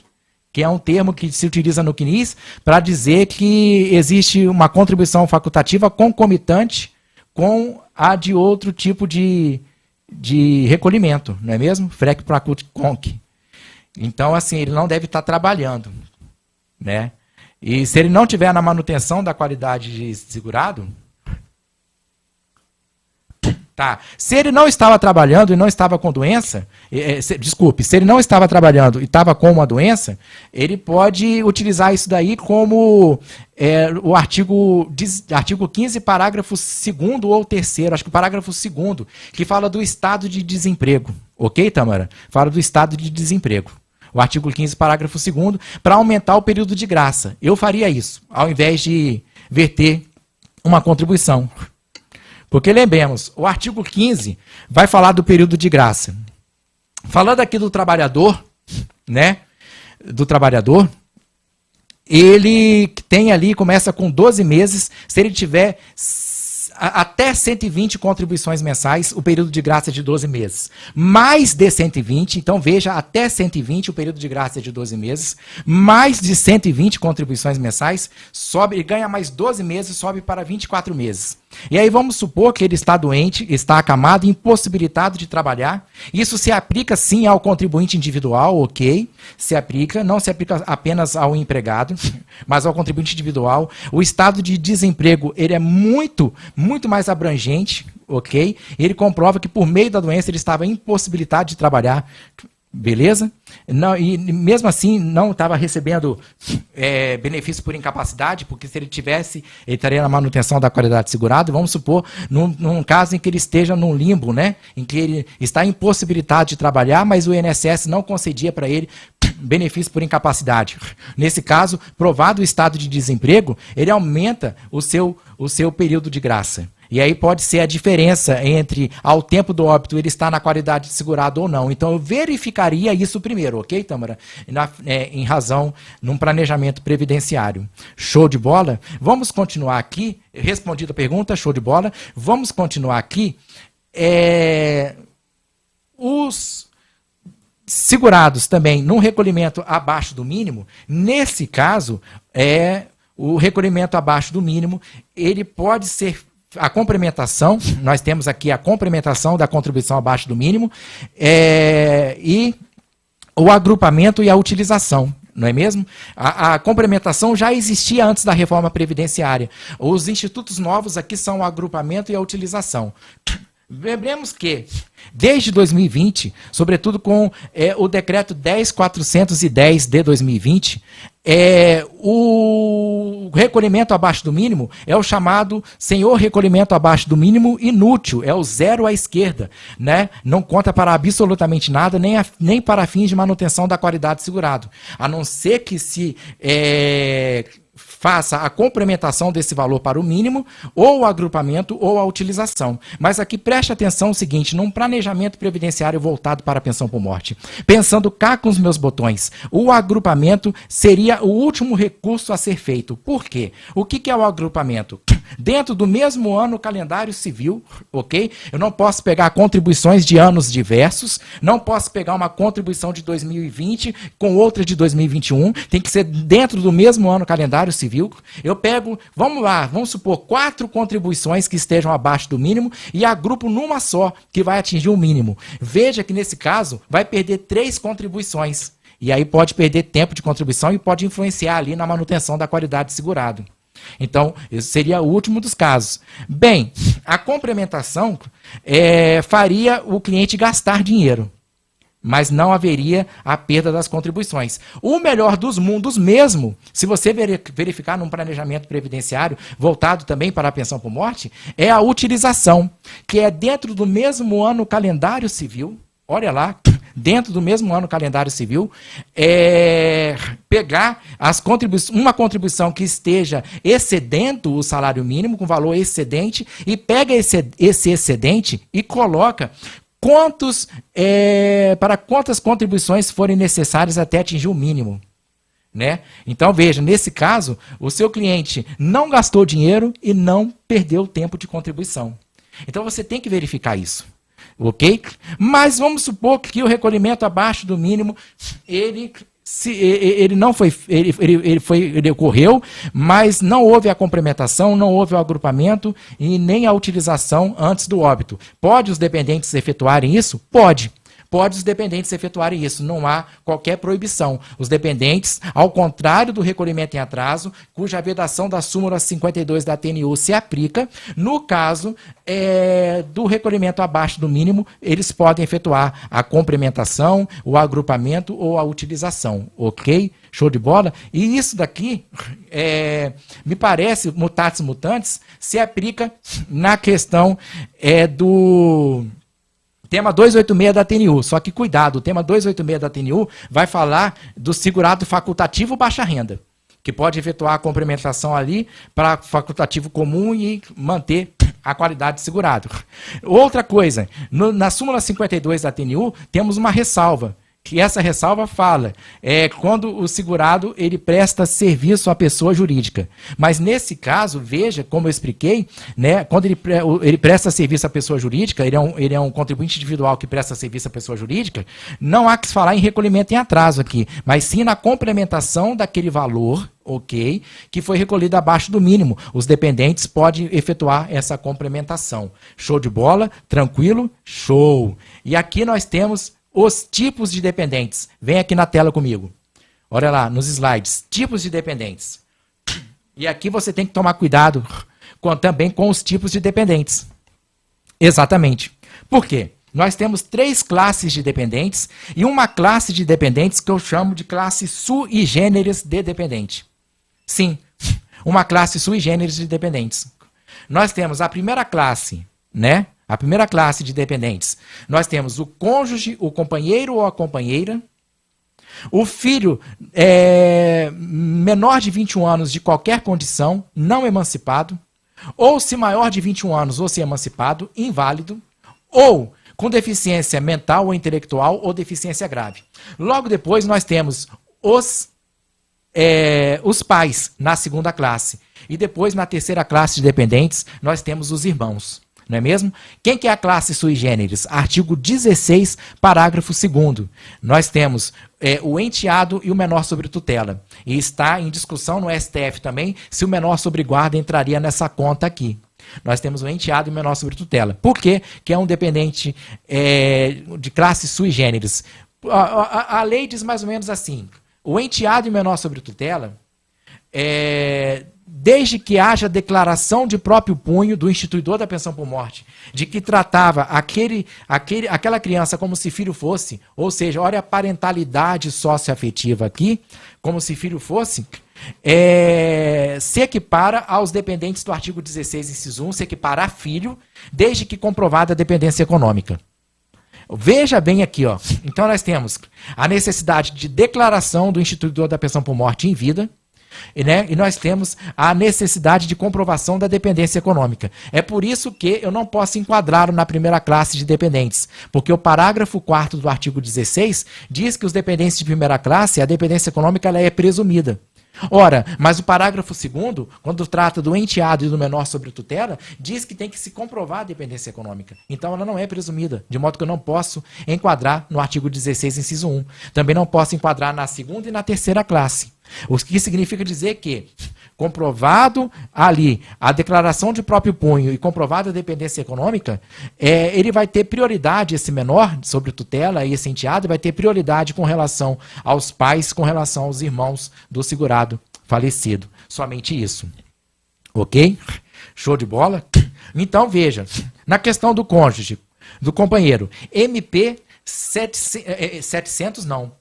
que é um termo que se utiliza no CNIS para dizer que existe uma contribuição facultativa concomitante com a de outro tipo de recolhimento, não é mesmo? Frec faculti conc. Então, assim, ele não deve estar trabalhando, né? E se ele não tiver na manutenção da qualidade de segurado, tá. Se ele não estava trabalhando e não estava com doença, se ele não estava trabalhando e estava com uma doença, ele pode utilizar isso daí como o artigo 15, parágrafo 2º ou 3º, acho que o parágrafo 2º, que fala do estado de desemprego. Ok, Tâmara? Fala do estado de desemprego. O artigo 15, parágrafo 2º, para aumentar o período de graça. Eu faria isso, ao invés de verter uma contribuição. Porque lembremos, o artigo 15 vai falar do período de graça. Falando aqui do trabalhador, né? Do trabalhador, ele tem ali, começa com 12 meses, se ele tiver até 120 contribuições mensais, o período de graça é de 12 meses. Mais de 120, então veja, até 120 o período de graça é de 12 meses. Mais de 120 contribuições mensais, sobe, ele ganha mais 12 meses, sobe para 24 meses. E aí vamos supor que ele está doente, está acamado, impossibilitado de trabalhar. Isso se aplica sim ao contribuinte individual, ok? Se aplica, não se aplica apenas ao empregado, mas ao contribuinte individual. O estado de desemprego, ele é muito mais abrangente, ok? Ele comprova que por meio da doença ele estava impossibilitado de trabalhar. Beleza? Não, e mesmo assim não estava recebendo benefício por incapacidade, porque se ele tivesse, ele estaria na manutenção da qualidade de segurado. Vamos supor, num caso em que ele esteja num limbo, né? Em que ele está impossibilitado de trabalhar, mas o INSS não concedia para ele benefício por incapacidade. Nesse caso, provado o estado de desemprego, ele aumenta o seu período de graça. E aí pode ser a diferença entre, ao tempo do óbito, ele está na qualidade de segurado ou não. Então, eu verificaria isso primeiro, ok, Tâmara? Em razão, num planejamento previdenciário. Show de bola? Vamos continuar aqui. Respondida a pergunta, show de bola. Vamos continuar aqui. Os segurados também, num recolhimento abaixo do mínimo, nesse caso, o recolhimento abaixo do mínimo, ele pode ser a complementação, nós temos aqui a complementação da contribuição abaixo do mínimo, e o agrupamento e a utilização, não é mesmo? A complementação já existia antes da reforma previdenciária. Os institutos novos aqui são o agrupamento e a utilização. Lembremos que, desde 2020, sobretudo com o decreto 10.410 de 2020, o recolhimento abaixo do mínimo é o chamado senhor recolhimento abaixo do mínimo inútil, é o zero à esquerda, né? Não conta para absolutamente nada, nem para fins de manutenção da qualidade segurado, a não ser que se faça a complementação desse valor para o mínimo, ou o agrupamento, ou a utilização. Mas aqui preste atenção o seguinte, num planejamento previdenciário voltado para a pensão por morte, pensando cá com os meus botões, o agrupamento seria o último recurso a ser feito. Por quê? O que é o agrupamento? Dentro do mesmo ano calendário civil, ok? Eu não posso pegar contribuições de anos diversos, não posso pegar uma contribuição de 2020 com outra de 2021, tem que ser dentro do mesmo ano calendário civil. Eu pego, vamos lá, vamos supor 4 contribuições que estejam abaixo do mínimo e agrupo numa só, que vai atingir o mínimo. Veja que nesse caso vai perder 3 contribuições. E aí pode perder tempo de contribuição e pode influenciar ali na manutenção da qualidade segurado. Então, esse seria o último dos casos. Bem, a complementação faria o cliente gastar dinheiro, mas não haveria a perda das contribuições. O melhor dos mundos mesmo, se você verificar num planejamento previdenciário voltado também para a pensão por morte, é a utilização, que é dentro do mesmo ano calendário civil, olha lá, dentro do mesmo ano calendário civil, pegar uma contribuição que esteja excedendo o salário mínimo, com valor excedente, e pega esse excedente e coloca para quantas contribuições forem necessárias até atingir o mínimo. Né? Então, veja, nesse caso, o seu cliente não gastou dinheiro e não perdeu tempo de contribuição. Então, você tem que verificar isso. Ok? Mas vamos supor que o recolhimento abaixo do mínimo, ele ocorreu, mas não houve a complementação, não houve o agrupamento e nem a utilização antes do óbito. Pode os dependentes efetuarem isso? Pode. Pode os dependentes efetuarem isso, não há qualquer proibição. Os dependentes, ao contrário do recolhimento em atraso, cuja vedação da súmula 52 da TNU se aplica, no caso do recolhimento abaixo do mínimo, eles podem efetuar a complementação, o agrupamento ou a utilização, ok? Show de bola? E isso daqui, me parece, mutatis mutandis, se aplica na questão do tema 286 da TNU, só que cuidado, o tema 286 da TNU vai falar do segurado facultativo baixa renda, que pode efetuar a complementação ali para facultativo comum e manter a qualidade de segurado. Outra coisa, na súmula 52 da TNU temos uma ressalva, que essa ressalva fala quando o segurado ele presta serviço à pessoa jurídica. Mas nesse caso, veja, como eu expliquei, né, quando ele presta serviço à pessoa jurídica, ele é um contribuinte individual que presta serviço à pessoa jurídica, não há que se falar em recolhimento em atraso aqui, mas sim na complementação daquele valor, ok, que foi recolhido abaixo do mínimo. Os dependentes podem efetuar essa complementação. Show de bola? Tranquilo? Show! E aqui nós temos os tipos de dependentes. Vem aqui na tela comigo. Olha lá, nos slides. Tipos de dependentes. E aqui você tem que tomar cuidado também com os tipos de dependentes. Exatamente. Por quê? Nós temos 3 classes de dependentes e uma classe de dependentes que eu chamo de classe sui generis de dependente. Sim, uma classe sui generis de dependentes. Nós temos a primeira classe, né? A primeira classe de dependentes. Nós temos o cônjuge, o companheiro ou a companheira, o filho menor de 21 anos de qualquer condição, não emancipado, ou se maior de 21 anos ou se emancipado, inválido, ou com deficiência mental ou intelectual ou deficiência grave. Logo depois nós temos os pais na segunda classe. E depois na terceira classe de dependentes nós temos os irmãos. Não é mesmo? Quem que é a classe sui generis? Artigo 16, parágrafo 2º. Nós temos o enteado e o menor sobre tutela. E está em discussão no STF também se o menor sobre guarda entraria nessa conta aqui. Nós temos o enteado e o menor sobre tutela. Por quê? Que é um dependente de classe sui generis. A lei diz mais ou menos assim, o enteado e o menor sobre tutela desde que haja declaração de próprio punho do instituidor da pensão por morte, de que tratava aquela criança como se filho fosse, ou seja, olha a parentalidade socioafetiva aqui, como se filho fosse, se equipara aos dependentes do artigo 16, inciso 1, se equipara a filho, desde que comprovada a dependência econômica. Veja bem aqui, ó. Então nós temos a necessidade de declaração do instituidor da pensão por morte em vida, né? E nós temos a necessidade de comprovação da dependência econômica. É por isso que eu não posso enquadrá-lo na primeira classe de dependentes, porque o parágrafo 4º do artigo 16 diz que os dependentes de primeira classe, a dependência econômica ela é presumida. Ora, mas o parágrafo 2º, quando trata do enteado e do menor sobre tutela, diz que tem que se comprovar a dependência econômica. Então ela não é presumida, de modo que eu não posso enquadrar no artigo 16, inciso 1. Também não posso enquadrar na segunda e na terceira classe. O que significa dizer que, comprovado ali a declaração de próprio punho e comprovada a dependência econômica, ele vai ter prioridade, esse menor sobre tutela e esse enteado vai ter prioridade com relação aos pais, com relação aos irmãos do segurado falecido. Somente isso. Ok? Show de bola? Então, veja, na questão do cônjuge, do companheiro, MP 700 não.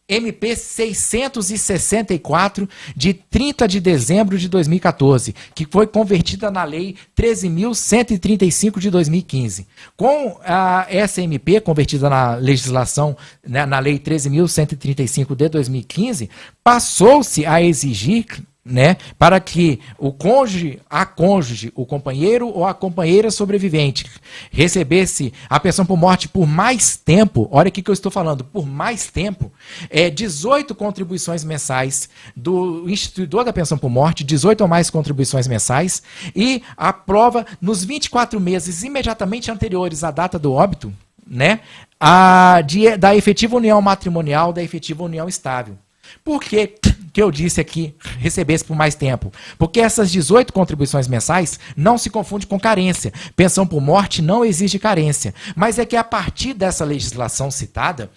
MP 664, de 30 de dezembro de 2014, que foi convertida na Lei 13.135 de 2015. Com essa MP, convertida na legislação, né, na Lei 13.135 de 2015, passou-se a exigir, né, para que o cônjuge, a cônjuge, o companheiro ou a companheira sobrevivente recebesse a pensão por morte por mais tempo, olha aqui que eu estou falando, por mais tempo, 18 contribuições mensais do instituidor da pensão por morte, 18 ou mais contribuições mensais, e a prova nos 24 meses imediatamente anteriores à data do óbito, né, da efetiva união matrimonial, da efetiva união estável. Por que eu disse aqui recebesse por mais tempo? Porque essas 18 contribuições mensais não se confundem com carência. Pensão por morte não exige carência. Mas é que a partir dessa legislação citada,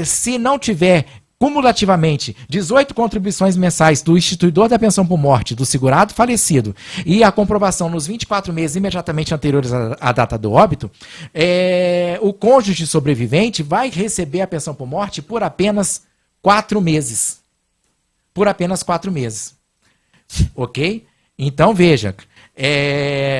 se não tiver cumulativamente 18 contribuições mensais do instituidor da pensão por morte, do segurado falecido, e a comprovação nos 24 meses imediatamente anteriores à data do óbito, o cônjuge sobrevivente vai receber a pensão por morte por apenas 4 meses. Por apenas 4 meses. Ok? Então, veja.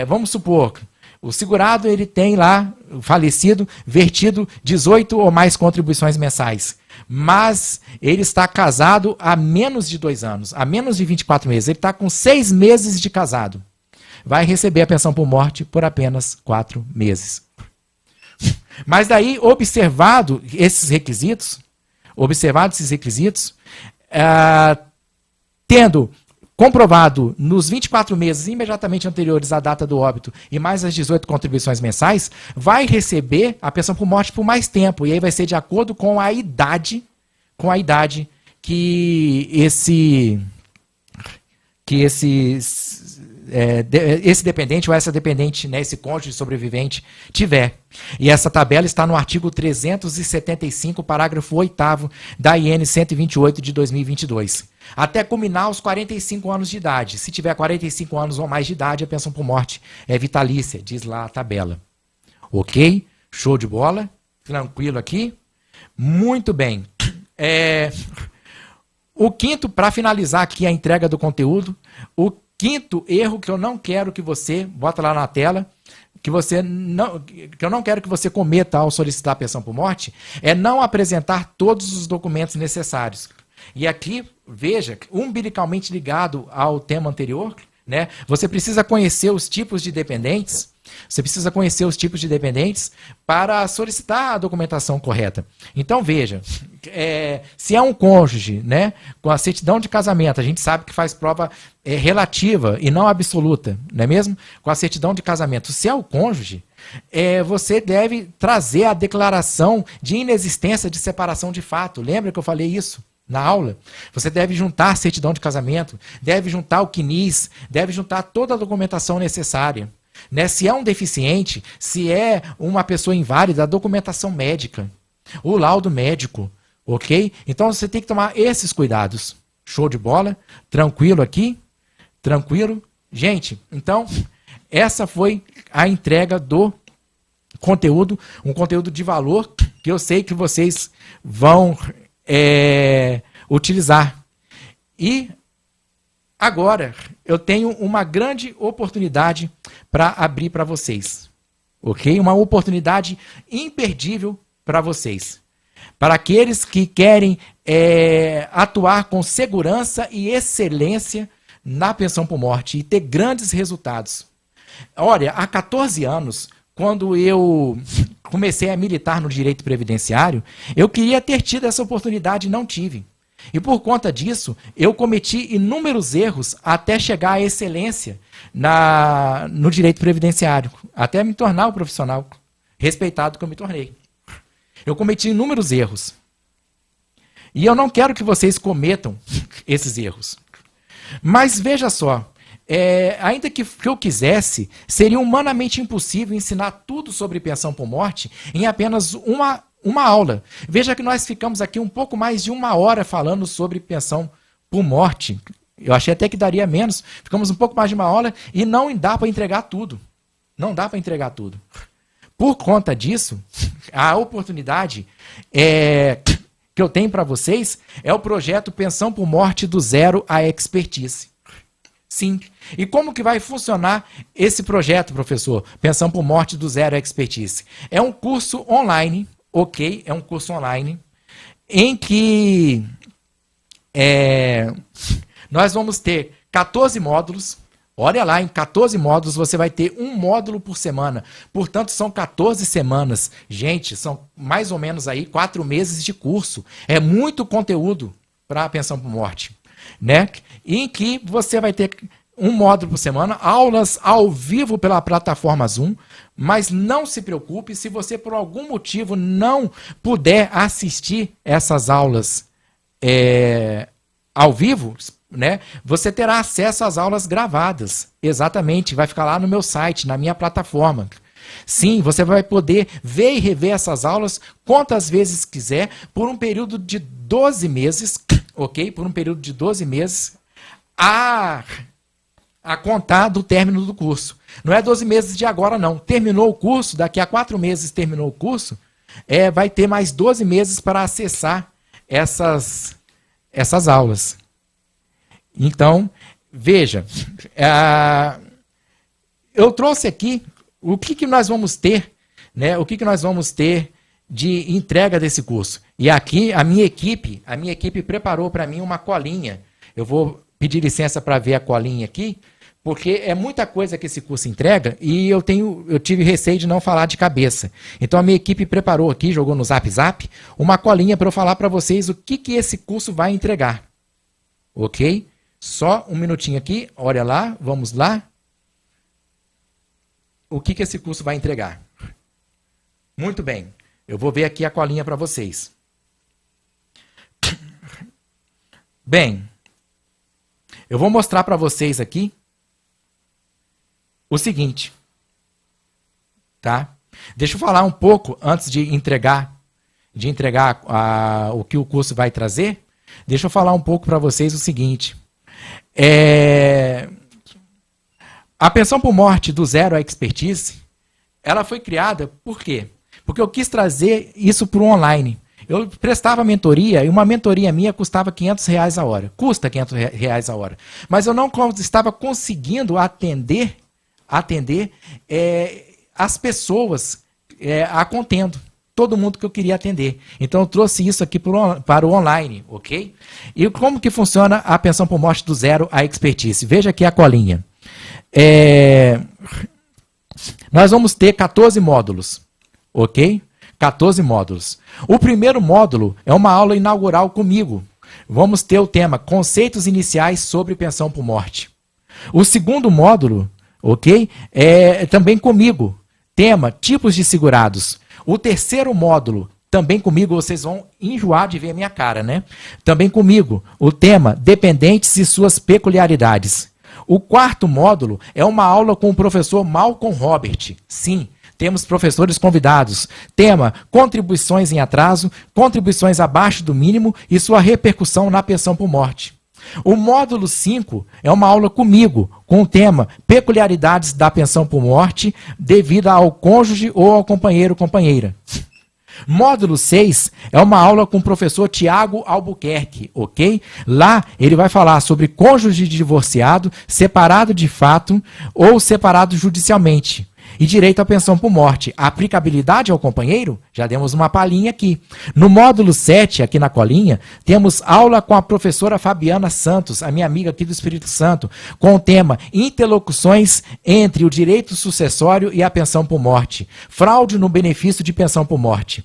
Vamos supor, o segurado ele tem lá, o falecido, vertido 18 ou mais contribuições mensais. Mas ele está casado há menos de 2 anos, há menos de 24 meses. Ele está com 6 meses de casado. Vai receber a pensão por morte por apenas 4 meses. Mas daí, observados esses requisitos, tendo comprovado nos 24 meses imediatamente anteriores à data do óbito e mais as 18 contribuições mensais, vai receber a pensão por morte por mais tempo. E aí vai ser de acordo com a idade que esse dependente ou essa dependente, né, esse cônjuge sobrevivente tiver. E essa tabela está no artigo 375, parágrafo 8º da IN 128 de 2022. Até culminar os 45 anos de idade. Se tiver 45 anos ou mais de idade, a pensão por morte é vitalícia, diz lá a tabela. Ok? Show de bola? Tranquilo aqui? Muito bem. O quinto, para finalizar aqui a entrega do conteúdo, o quinto erro que eu não quero que você, bota lá na tela, que eu não quero que você cometa ao solicitar a pensão por morte, é não apresentar todos os documentos necessários. E aqui, veja, umbilicalmente ligado ao tema anterior, né, você precisa conhecer os tipos de dependentes, para solicitar a documentação correta. Então, veja, se é um cônjuge, né, com a certidão de casamento, a gente sabe que faz prova relativa e não absoluta, não é mesmo? Com a certidão de casamento. Se é o cônjuge, você deve trazer a declaração de inexistência de separação de fato. Lembra que eu falei isso na aula? Você deve juntar a certidão de casamento, deve juntar o CNIS, deve juntar toda a documentação necessária. Né? Se é um deficiente, se é uma pessoa inválida, a documentação médica, o laudo médico, ok? Então você tem que tomar esses cuidados. Show de bola? Tranquilo aqui? Tranquilo? Gente, então, essa foi a entrega do conteúdo, um conteúdo de valor que eu sei que vocês vão utilizar. E agora eu tenho uma grande oportunidade para abrir para vocês, ok? Uma oportunidade imperdível para vocês. Para aqueles que querem atuar com segurança e excelência na pensão por morte e ter grandes resultados. Olha, há 14 anos, quando eu comecei a militar no direito previdenciário, eu queria ter tido essa oportunidade e não tive. E por conta disso, eu cometi inúmeros erros até chegar à excelência no direito previdenciário, até me tornar o profissional respeitado que eu me tornei. Eu cometi inúmeros erros. E eu não quero que vocês cometam esses erros. Mas veja só, ainda que eu quisesse, seria humanamente impossível ensinar tudo sobre pensão por morte em apenas uma aula. Veja que nós ficamos aqui um pouco mais de 1 hora falando sobre pensão por morte. Eu achei até que daria menos. Ficamos um pouco mais de 1 hora e não dá para entregar tudo. Não dá para entregar tudo. Por conta disso, a oportunidade que eu tenho para vocês é o projeto Pensão por Morte do Zero à Expertise. Sim. E como que vai funcionar esse projeto, professor? Pensão por Morte do Zero à Expertise. É um curso online, ok? É um curso online em que nós vamos ter 14 módulos. Olha lá, em 14 módulos você vai ter 1 módulo por semana. Portanto, são 14 semanas. Gente, são mais ou menos aí 4 meses de curso. É muito conteúdo para a pensão por morte, né? Em que você vai ter 1 módulo por semana, aulas ao vivo pela plataforma Zoom, mas não se preocupe se você por algum motivo não puder assistir essas aulas ao vivo, né? Você terá acesso às aulas gravadas. Exatamente, vai ficar lá no meu site, na minha plataforma. Sim, você vai poder ver e rever essas aulas quantas vezes quiser, por um período de 12 meses, ok? Por um período de 12 meses, a contar do término do curso. Não é 12 meses de agora, não. Terminou o curso, daqui a 4 meses terminou o curso, vai ter mais 12 meses para acessar essas aulas. Então, veja, eu trouxe aqui o que nós vamos ter, né? O que nós vamos ter de entrega desse curso. E aqui a minha equipe preparou para mim uma colinha. Eu vou pedir licença para ver a colinha aqui, porque é muita coisa que esse curso entrega e eu tive receio de não falar de cabeça. Então a minha equipe preparou aqui, jogou no Zap Zap, uma colinha para eu falar para vocês o que esse curso vai entregar. Ok? Só um minutinho aqui, olha lá, vamos lá. O que esse curso vai entregar? Muito bem, eu vou ver aqui a colinha para vocês. Bem, eu vou mostrar para vocês aqui o seguinte, tá? Deixa eu falar um pouco antes de entregar o que o curso vai trazer. Deixa eu falar um pouco para vocês o seguinte. A pensão por morte do Zero à Expertise, ela foi criada por quê? Porque eu quis trazer isso para o online. Eu prestava mentoria e uma mentoria minha custava R$500 a hora. Custa R$500 a hora. Mas eu não estava conseguindo atender as pessoas a contento. Todo mundo que eu queria atender. Então eu trouxe isso aqui para o online, ok? E como que funciona a pensão por morte do Zero à Expertise? Veja aqui a colinha. Nós vamos ter 14 módulos, ok? 14 módulos. O primeiro módulo é uma aula inaugural comigo. Vamos ter o tema Conceitos Iniciais sobre Pensão por Morte. O segundo módulo, ok? É também comigo. Tema Tipos de Segurados. O terceiro módulo, também comigo, vocês vão enjoar de ver a minha cara, né? Também comigo, o tema Dependentes e suas peculiaridades. O quarto módulo é uma aula com o professor Malcolm Robert. Sim, temos professores convidados. Tema Contribuições em atraso, contribuições abaixo do mínimo e sua repercussão na pensão por morte. O módulo 5 é uma aula comigo, com o tema Peculiaridades da pensão por morte devido ao cônjuge ou ao companheiro ou companheira. Módulo 6 é uma aula com o professor Tiago Albuquerque, ok? Lá ele vai falar sobre cônjuge divorciado, separado de fato ou separado judicialmente. E direito à pensão por morte. A aplicabilidade ao companheiro? Já demos uma palhinha aqui. No módulo 7, aqui na colinha, temos aula com a professora Fabiana Santos, a minha amiga aqui do Espírito Santo, com o tema Interlocuções entre o direito sucessório e a pensão por morte. Fraude no benefício de pensão por morte.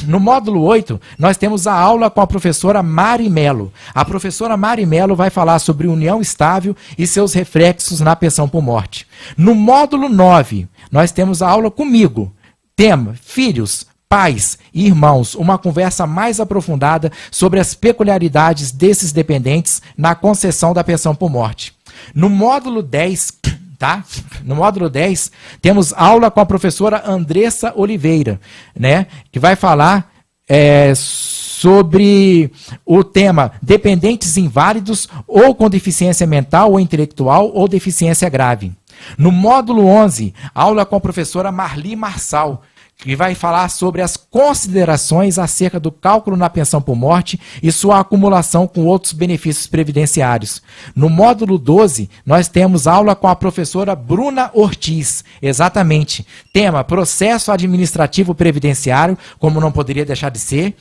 No módulo 8, nós temos a aula com a professora Mari Melo. A professora Mari Melo vai falar sobre união estável e seus reflexos na pensão por morte. No módulo 9, nós temos a aula comigo. Tema: filhos, pais e irmãos. Uma conversa mais aprofundada sobre as peculiaridades desses dependentes na concessão da pensão por morte. No módulo 10... Tá? No módulo 10, temos aula com a professora Andressa Oliveira, né? Que vai falar sobre o tema dependentes inválidos ou com deficiência mental ou intelectual ou deficiência grave. No módulo 11, aula com a professora Marli Marçal, que vai falar sobre as considerações acerca do cálculo na pensão por morte e sua acumulação com outros benefícios previdenciários. No módulo 12, nós temos aula com a professora Bruna Ortiz, exatamente. Tema: processo administrativo previdenciário, como não poderia deixar de ser,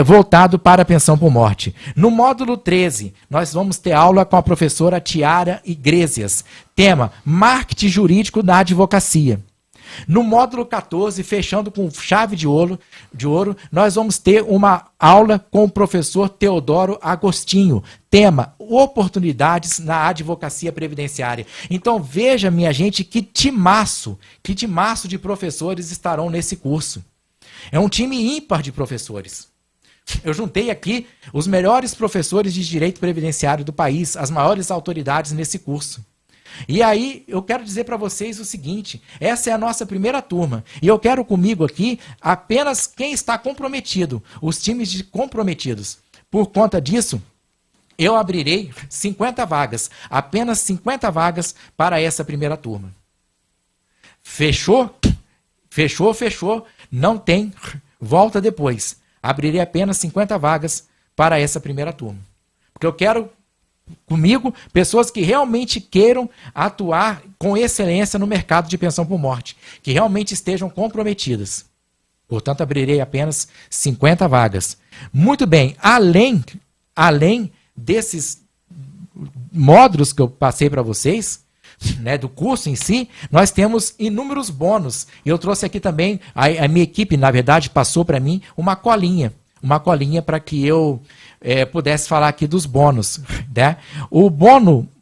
voltado para a pensão por morte. No módulo 13, nós vamos ter aula com a professora Tiara Iglesias. Tema: marketing jurídico da advocacia. No módulo 14, fechando com chave de ouro, nós vamos ter uma aula com o professor Teodoro Agostinho. Tema: oportunidades na advocacia previdenciária. Então veja, minha gente, que timaço de professores estarão nesse curso. É um time ímpar de professores. Eu juntei aqui os melhores professores de direito previdenciário do país, as maiores autoridades nesse curso. E aí, eu quero dizer para vocês o seguinte: essa é a nossa primeira turma. E eu quero comigo aqui apenas quem está comprometido, os times de comprometidos. Por conta disso, eu abrirei 50 vagas, apenas 50 vagas para essa primeira turma. Fechou? Fechou, fechou. Não tem, volta depois. Abrirei apenas 50 vagas para essa primeira turma. Porque eu quero comigo pessoas que realmente queiram atuar com excelência no mercado de pensão por morte, que realmente estejam comprometidas. Portanto, abrirei apenas 50 vagas. Muito bem, além desses módulos que eu passei para vocês, né, do curso em si, nós temos inúmeros bônus. Eu trouxe aqui também, a minha equipe, na verdade, passou para mim uma colinha para que eu pudesse falar aqui dos bônus, né? O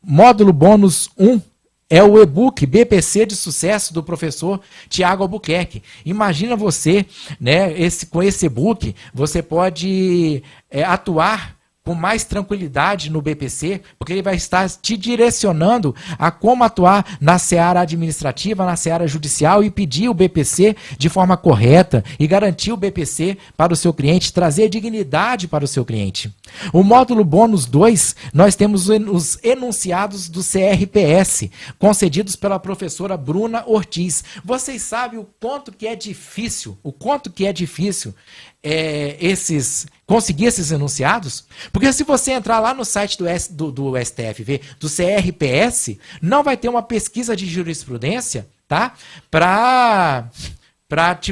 módulo bônus 1 é o e-book BPC de sucesso do professor Tiago Albuquerque. Imagina você, né, com esse e-book, você pode atuar com mais tranquilidade no BPC, porque ele vai estar te direcionando a como atuar na seara administrativa, na seara judicial e pedir o BPC de forma correta e garantir o BPC para o seu cliente, trazer dignidade para o seu cliente. O módulo bônus 2, nós temos os enunciados do CRPS, concedidos pela professora Bruna Ortiz. Vocês sabem o quanto que é difícil, conseguir esses enunciados? Porque se você entrar lá no site do STF, do CRPS, não vai ter uma pesquisa de jurisprudência, tá? Para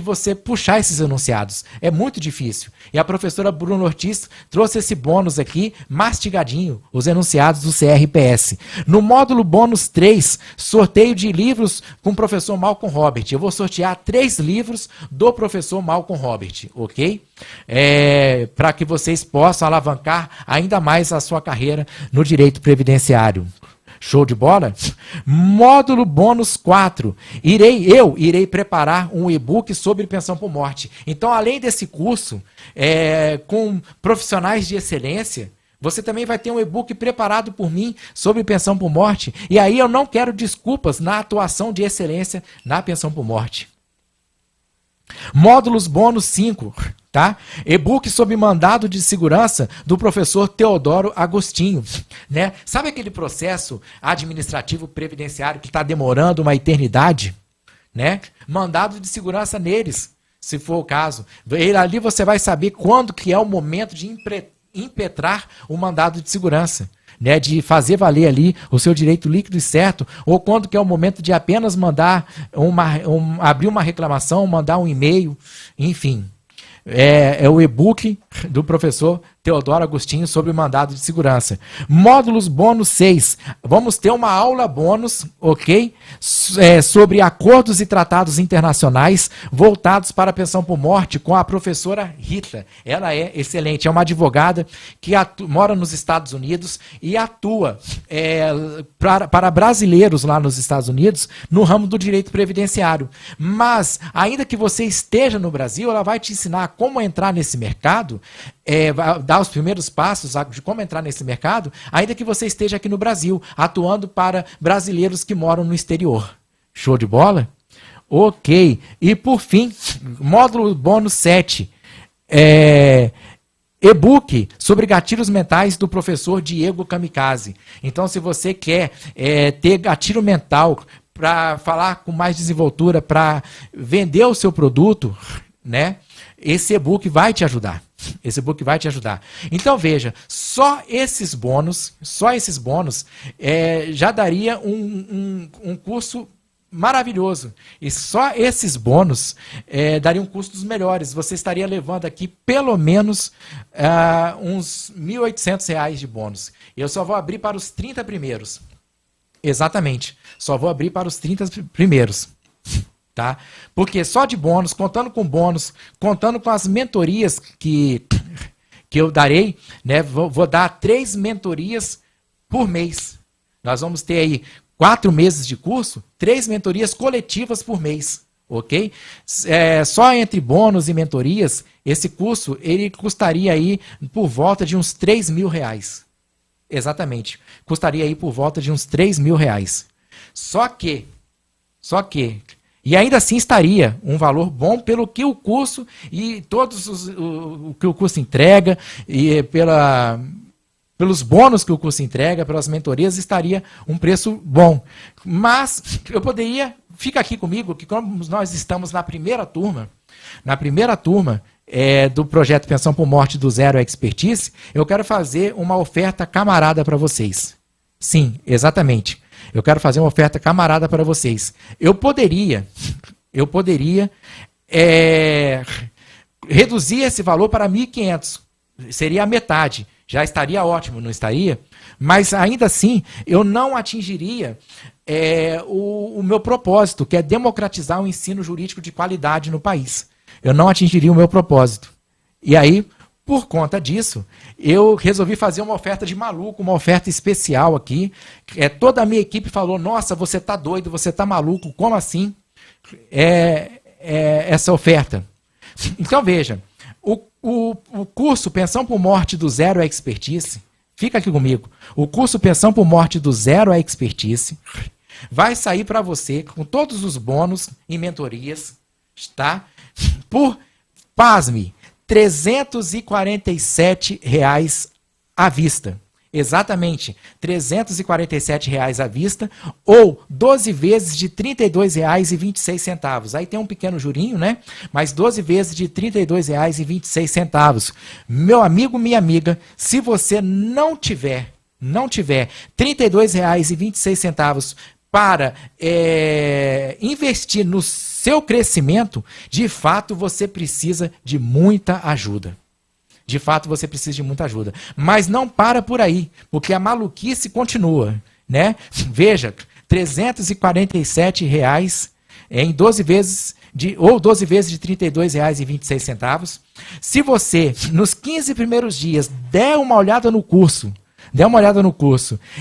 você puxar esses enunciados. É muito difícil. E a professora Bruna Ortiz trouxe esse bônus aqui, mastigadinho, os enunciados do CRPS. No módulo bônus 3, sorteio de livros com o professor Malcolm Robert. Eu vou sortear 3 livros do professor Malcolm Robert, ok? Para que vocês possam alavancar ainda mais a sua carreira no direito previdenciário. Show de bola? Módulo bônus 4. Irei preparar um e-book sobre pensão por morte. Então, além desse curso, com profissionais de excelência, você também vai ter um e-book preparado por mim sobre pensão por morte. E aí eu não quero desculpas na atuação de excelência na pensão por morte. Módulos bônus 5. Tá? E-book sob mandado de segurança do professor Teodoro Agostinho. Né? Sabe aquele processo administrativo previdenciário que está demorando uma eternidade? Né? Mandado de segurança neles, se for o caso. Ali você vai saber quando que é o momento de impetrar o mandado de segurança. Né, de fazer valer ali o seu direito líquido e certo, ou quando que é o momento de apenas mandar abrir uma reclamação, mandar um e-mail, enfim. É o e-book do professor Teodoro Agostinho sobre mandado de segurança. Módulos bônus 6. Vamos ter uma aula bônus, ok? Sobre acordos e tratados internacionais voltados para a pensão por morte com a professora Rita. Ela é excelente, é uma advogada que mora nos Estados Unidos e atua para brasileiros lá nos Estados Unidos no ramo do direito previdenciário. Mas, ainda que você esteja no Brasil, ela vai te ensinar como entrar nesse mercado, dar os primeiros passos de como entrar nesse mercado, ainda que você esteja aqui no Brasil, atuando para brasileiros que moram no exterior. Show de bola? Ok. E por fim, módulo bônus 7. E-book sobre gatilhos mentais do professor Diego Kamikaze. Então, se você quer ter gatilho mental para falar com mais desenvoltura, para vender o seu produto, né? Esse e-book vai te ajudar. Esse e-book vai te ajudar. Então, veja, só esses bônus já daria um curso maravilhoso. E só esses bônus dariam custos melhores. Você estaria levando aqui pelo menos uns R$ 1.800 de bônus. Eu só vou abrir para os 30 primeiros. Exatamente. Só vou abrir para os 30 primeiros. Tá? Porque só de bônus, contando com as mentorias que eu darei, né? Vou dar 3 mentorias por mês. Nós vamos ter aí 4 meses de curso, 3 mentorias coletivas por mês, ok? Só entre bônus e mentorias, esse curso ele custaria aí por volta de uns R$3.000. Exatamente, custaria aí por volta de uns R$3.000. Só que e ainda assim estaria um valor bom pelo que o curso e o que o curso entrega e pelos bônus que o curso entrega, pelas mentorias, estaria um preço bom. Mas eu poderia, fica aqui comigo, que como nós estamos na primeira turma do projeto Pensão por Morte do Zero Expertise, eu quero fazer uma oferta camarada para vocês. Sim, exatamente. Eu quero fazer uma oferta camarada para vocês. Eu poderia reduzir esse valor para 1.500. Seria a metade. Já estaria ótimo, não estaria? Mas ainda assim, eu não atingiria o meu propósito, que é democratizar o ensino jurídico de qualidade no país. Eu não atingiria o meu propósito. E aí, por conta disso, eu resolvi fazer uma oferta de maluco, uma oferta especial aqui. Toda a minha equipe falou, nossa, você está doido, você está maluco, como assim? Essa oferta. Então, veja, o curso Pensão por Morte do Zero Expertise, fica aqui comigo, o curso Pensão por Morte do Zero Expertise vai sair para você com todos os bônus e mentorias, tá? Por, pasme, R$ 347 à vista. Exatamente, R$ 347 à vista, ou 12 vezes de R$ 32,26. Aí tem um pequeno jurinho, né? Mas 12 vezes de R$ 32,26. Meu amigo, minha amiga, se você não tiver R$ 32,26 para investir no seu crescimento, de fato você precisa de muita ajuda. De fato você precisa de muita ajuda. Mas não para por aí, porque a maluquice continua, né? Veja, R$ 347 em 12 vezes ou 12 vezes de R$ 32,26. Se você, nos 15 primeiros dias, der uma olhada no curso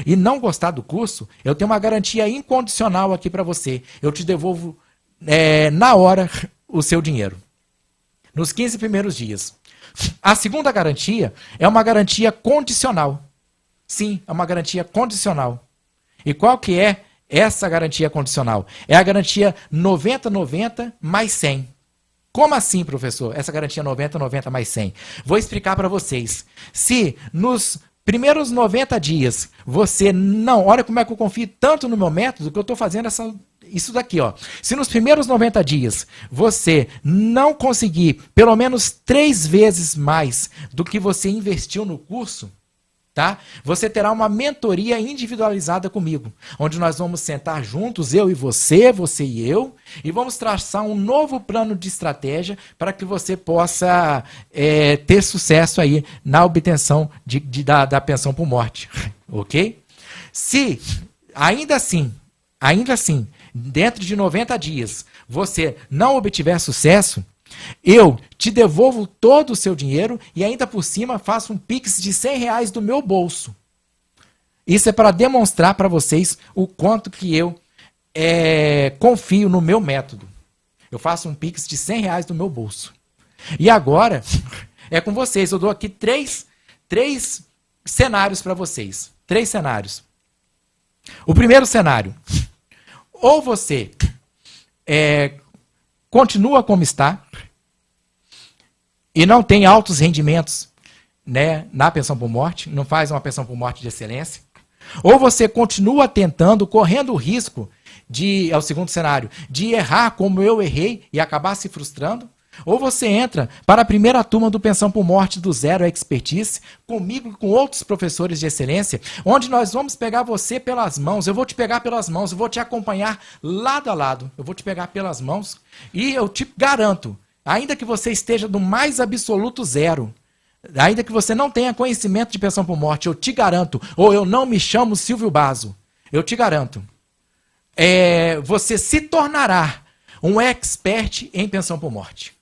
e não gostar do curso, eu tenho uma garantia incondicional aqui para você. Eu te devolvo na hora o seu dinheiro. Nos 15 primeiros dias. A segunda garantia é uma garantia condicional. Sim, é uma garantia condicional. E qual que é essa garantia condicional? É a garantia 90-90 mais 100. Como assim, professor? Essa garantia 90, 90 mais 100. Vou explicar para vocês. Se nos primeiros 90 dias você não... Olha como é que eu confio tanto no meu método que eu estou fazendo isso daqui, ó. Se nos primeiros 90 dias você não conseguir pelo menos 3 vezes mais do que você investiu no curso, tá? Você terá uma mentoria individualizada comigo, onde nós vamos sentar juntos, eu e você e eu, e vamos traçar um novo plano de estratégia para que você possa ter sucesso aí na obtenção da pensão por morte, ok? Se ainda assim, dentro de 90 dias, você não obtiver sucesso, eu te devolvo todo o seu dinheiro e ainda por cima faço um Pix de R$100 do meu bolso. Isso é para demonstrar para vocês o quanto que eu confio no meu método. Eu faço um Pix de R$100 do meu bolso. E agora é com vocês. Eu dou aqui três cenários para vocês. 3 cenários. O primeiro cenário. Ou você continua como está e não tem altos rendimentos, né, na pensão por morte, não faz uma pensão por morte de excelência, ou você continua tentando, correndo o risco é o segundo cenário, de errar como eu errei e acabar se frustrando, ou você entra para a primeira turma do Pensão por Morte do Zero Expertise, comigo e com outros professores de excelência, onde nós vamos pegar você pelas mãos, eu vou te pegar pelas mãos, eu vou te acompanhar lado a lado, eu vou te pegar pelas mãos e eu te garanto, ainda que você esteja do mais absoluto zero, ainda que você não tenha conhecimento de pensão por morte, eu te garanto, ou eu não me chamo Silvio Basso, eu te garanto, você se tornará um expert em pensão por morte.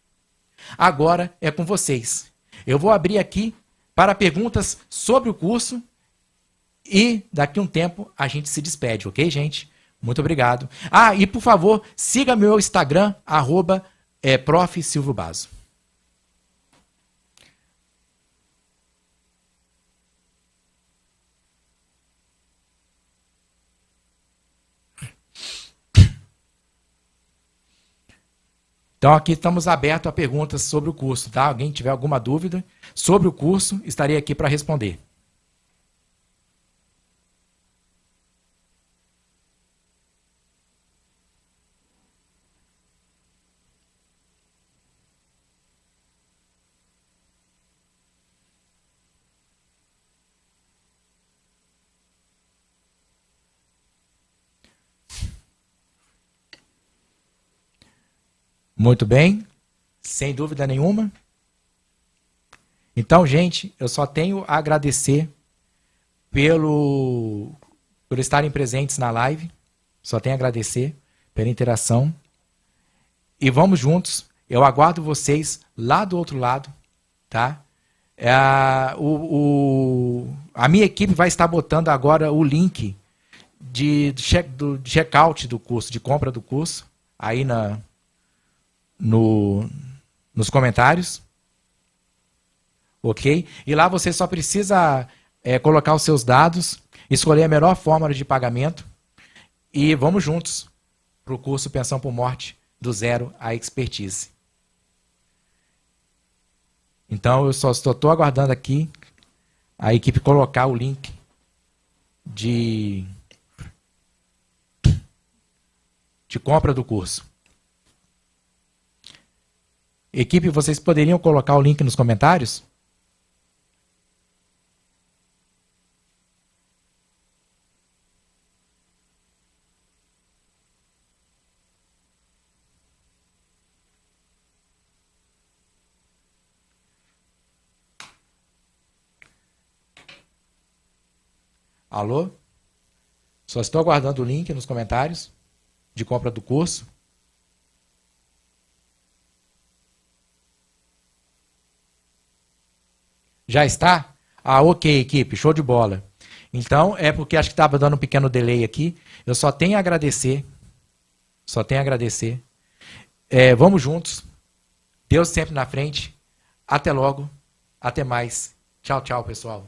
Agora é com vocês. Eu vou abrir aqui para perguntas sobre o curso e daqui a um tempo a gente se despede, ok, gente? Muito obrigado. Ah, e por favor, siga meu Instagram, @Prof. Silvio Basso. Então aqui estamos abertos a perguntas sobre o curso, tá? Alguém tiver alguma dúvida sobre o curso, estarei aqui para responder. Muito bem, sem dúvida nenhuma. Então, gente, eu só tenho a agradecer por estarem presentes na live. Só tenho a agradecer pela interação. E vamos juntos. Eu aguardo vocês lá do outro lado, tá? A minha equipe vai estar botando agora o link do checkout do curso, de compra do curso, aí nos comentários, ok? E lá você só precisa colocar os seus dados, escolher a melhor forma de pagamento e vamos juntos para o curso Pensão por Morte do Zero à Expertise. Então eu só estou aguardando aqui a equipe colocar o link de compra do curso. Equipe, vocês poderiam colocar o link nos comentários? Alô? Só estou aguardando o link nos comentários de compra do curso. Já está? Ah, ok, equipe, show de bola. Então, é porque acho que estava dando um pequeno delay aqui. Eu só tenho a agradecer. Só tenho a agradecer. Vamos juntos. Deus sempre na frente. Até logo. Até mais. Tchau, tchau, pessoal.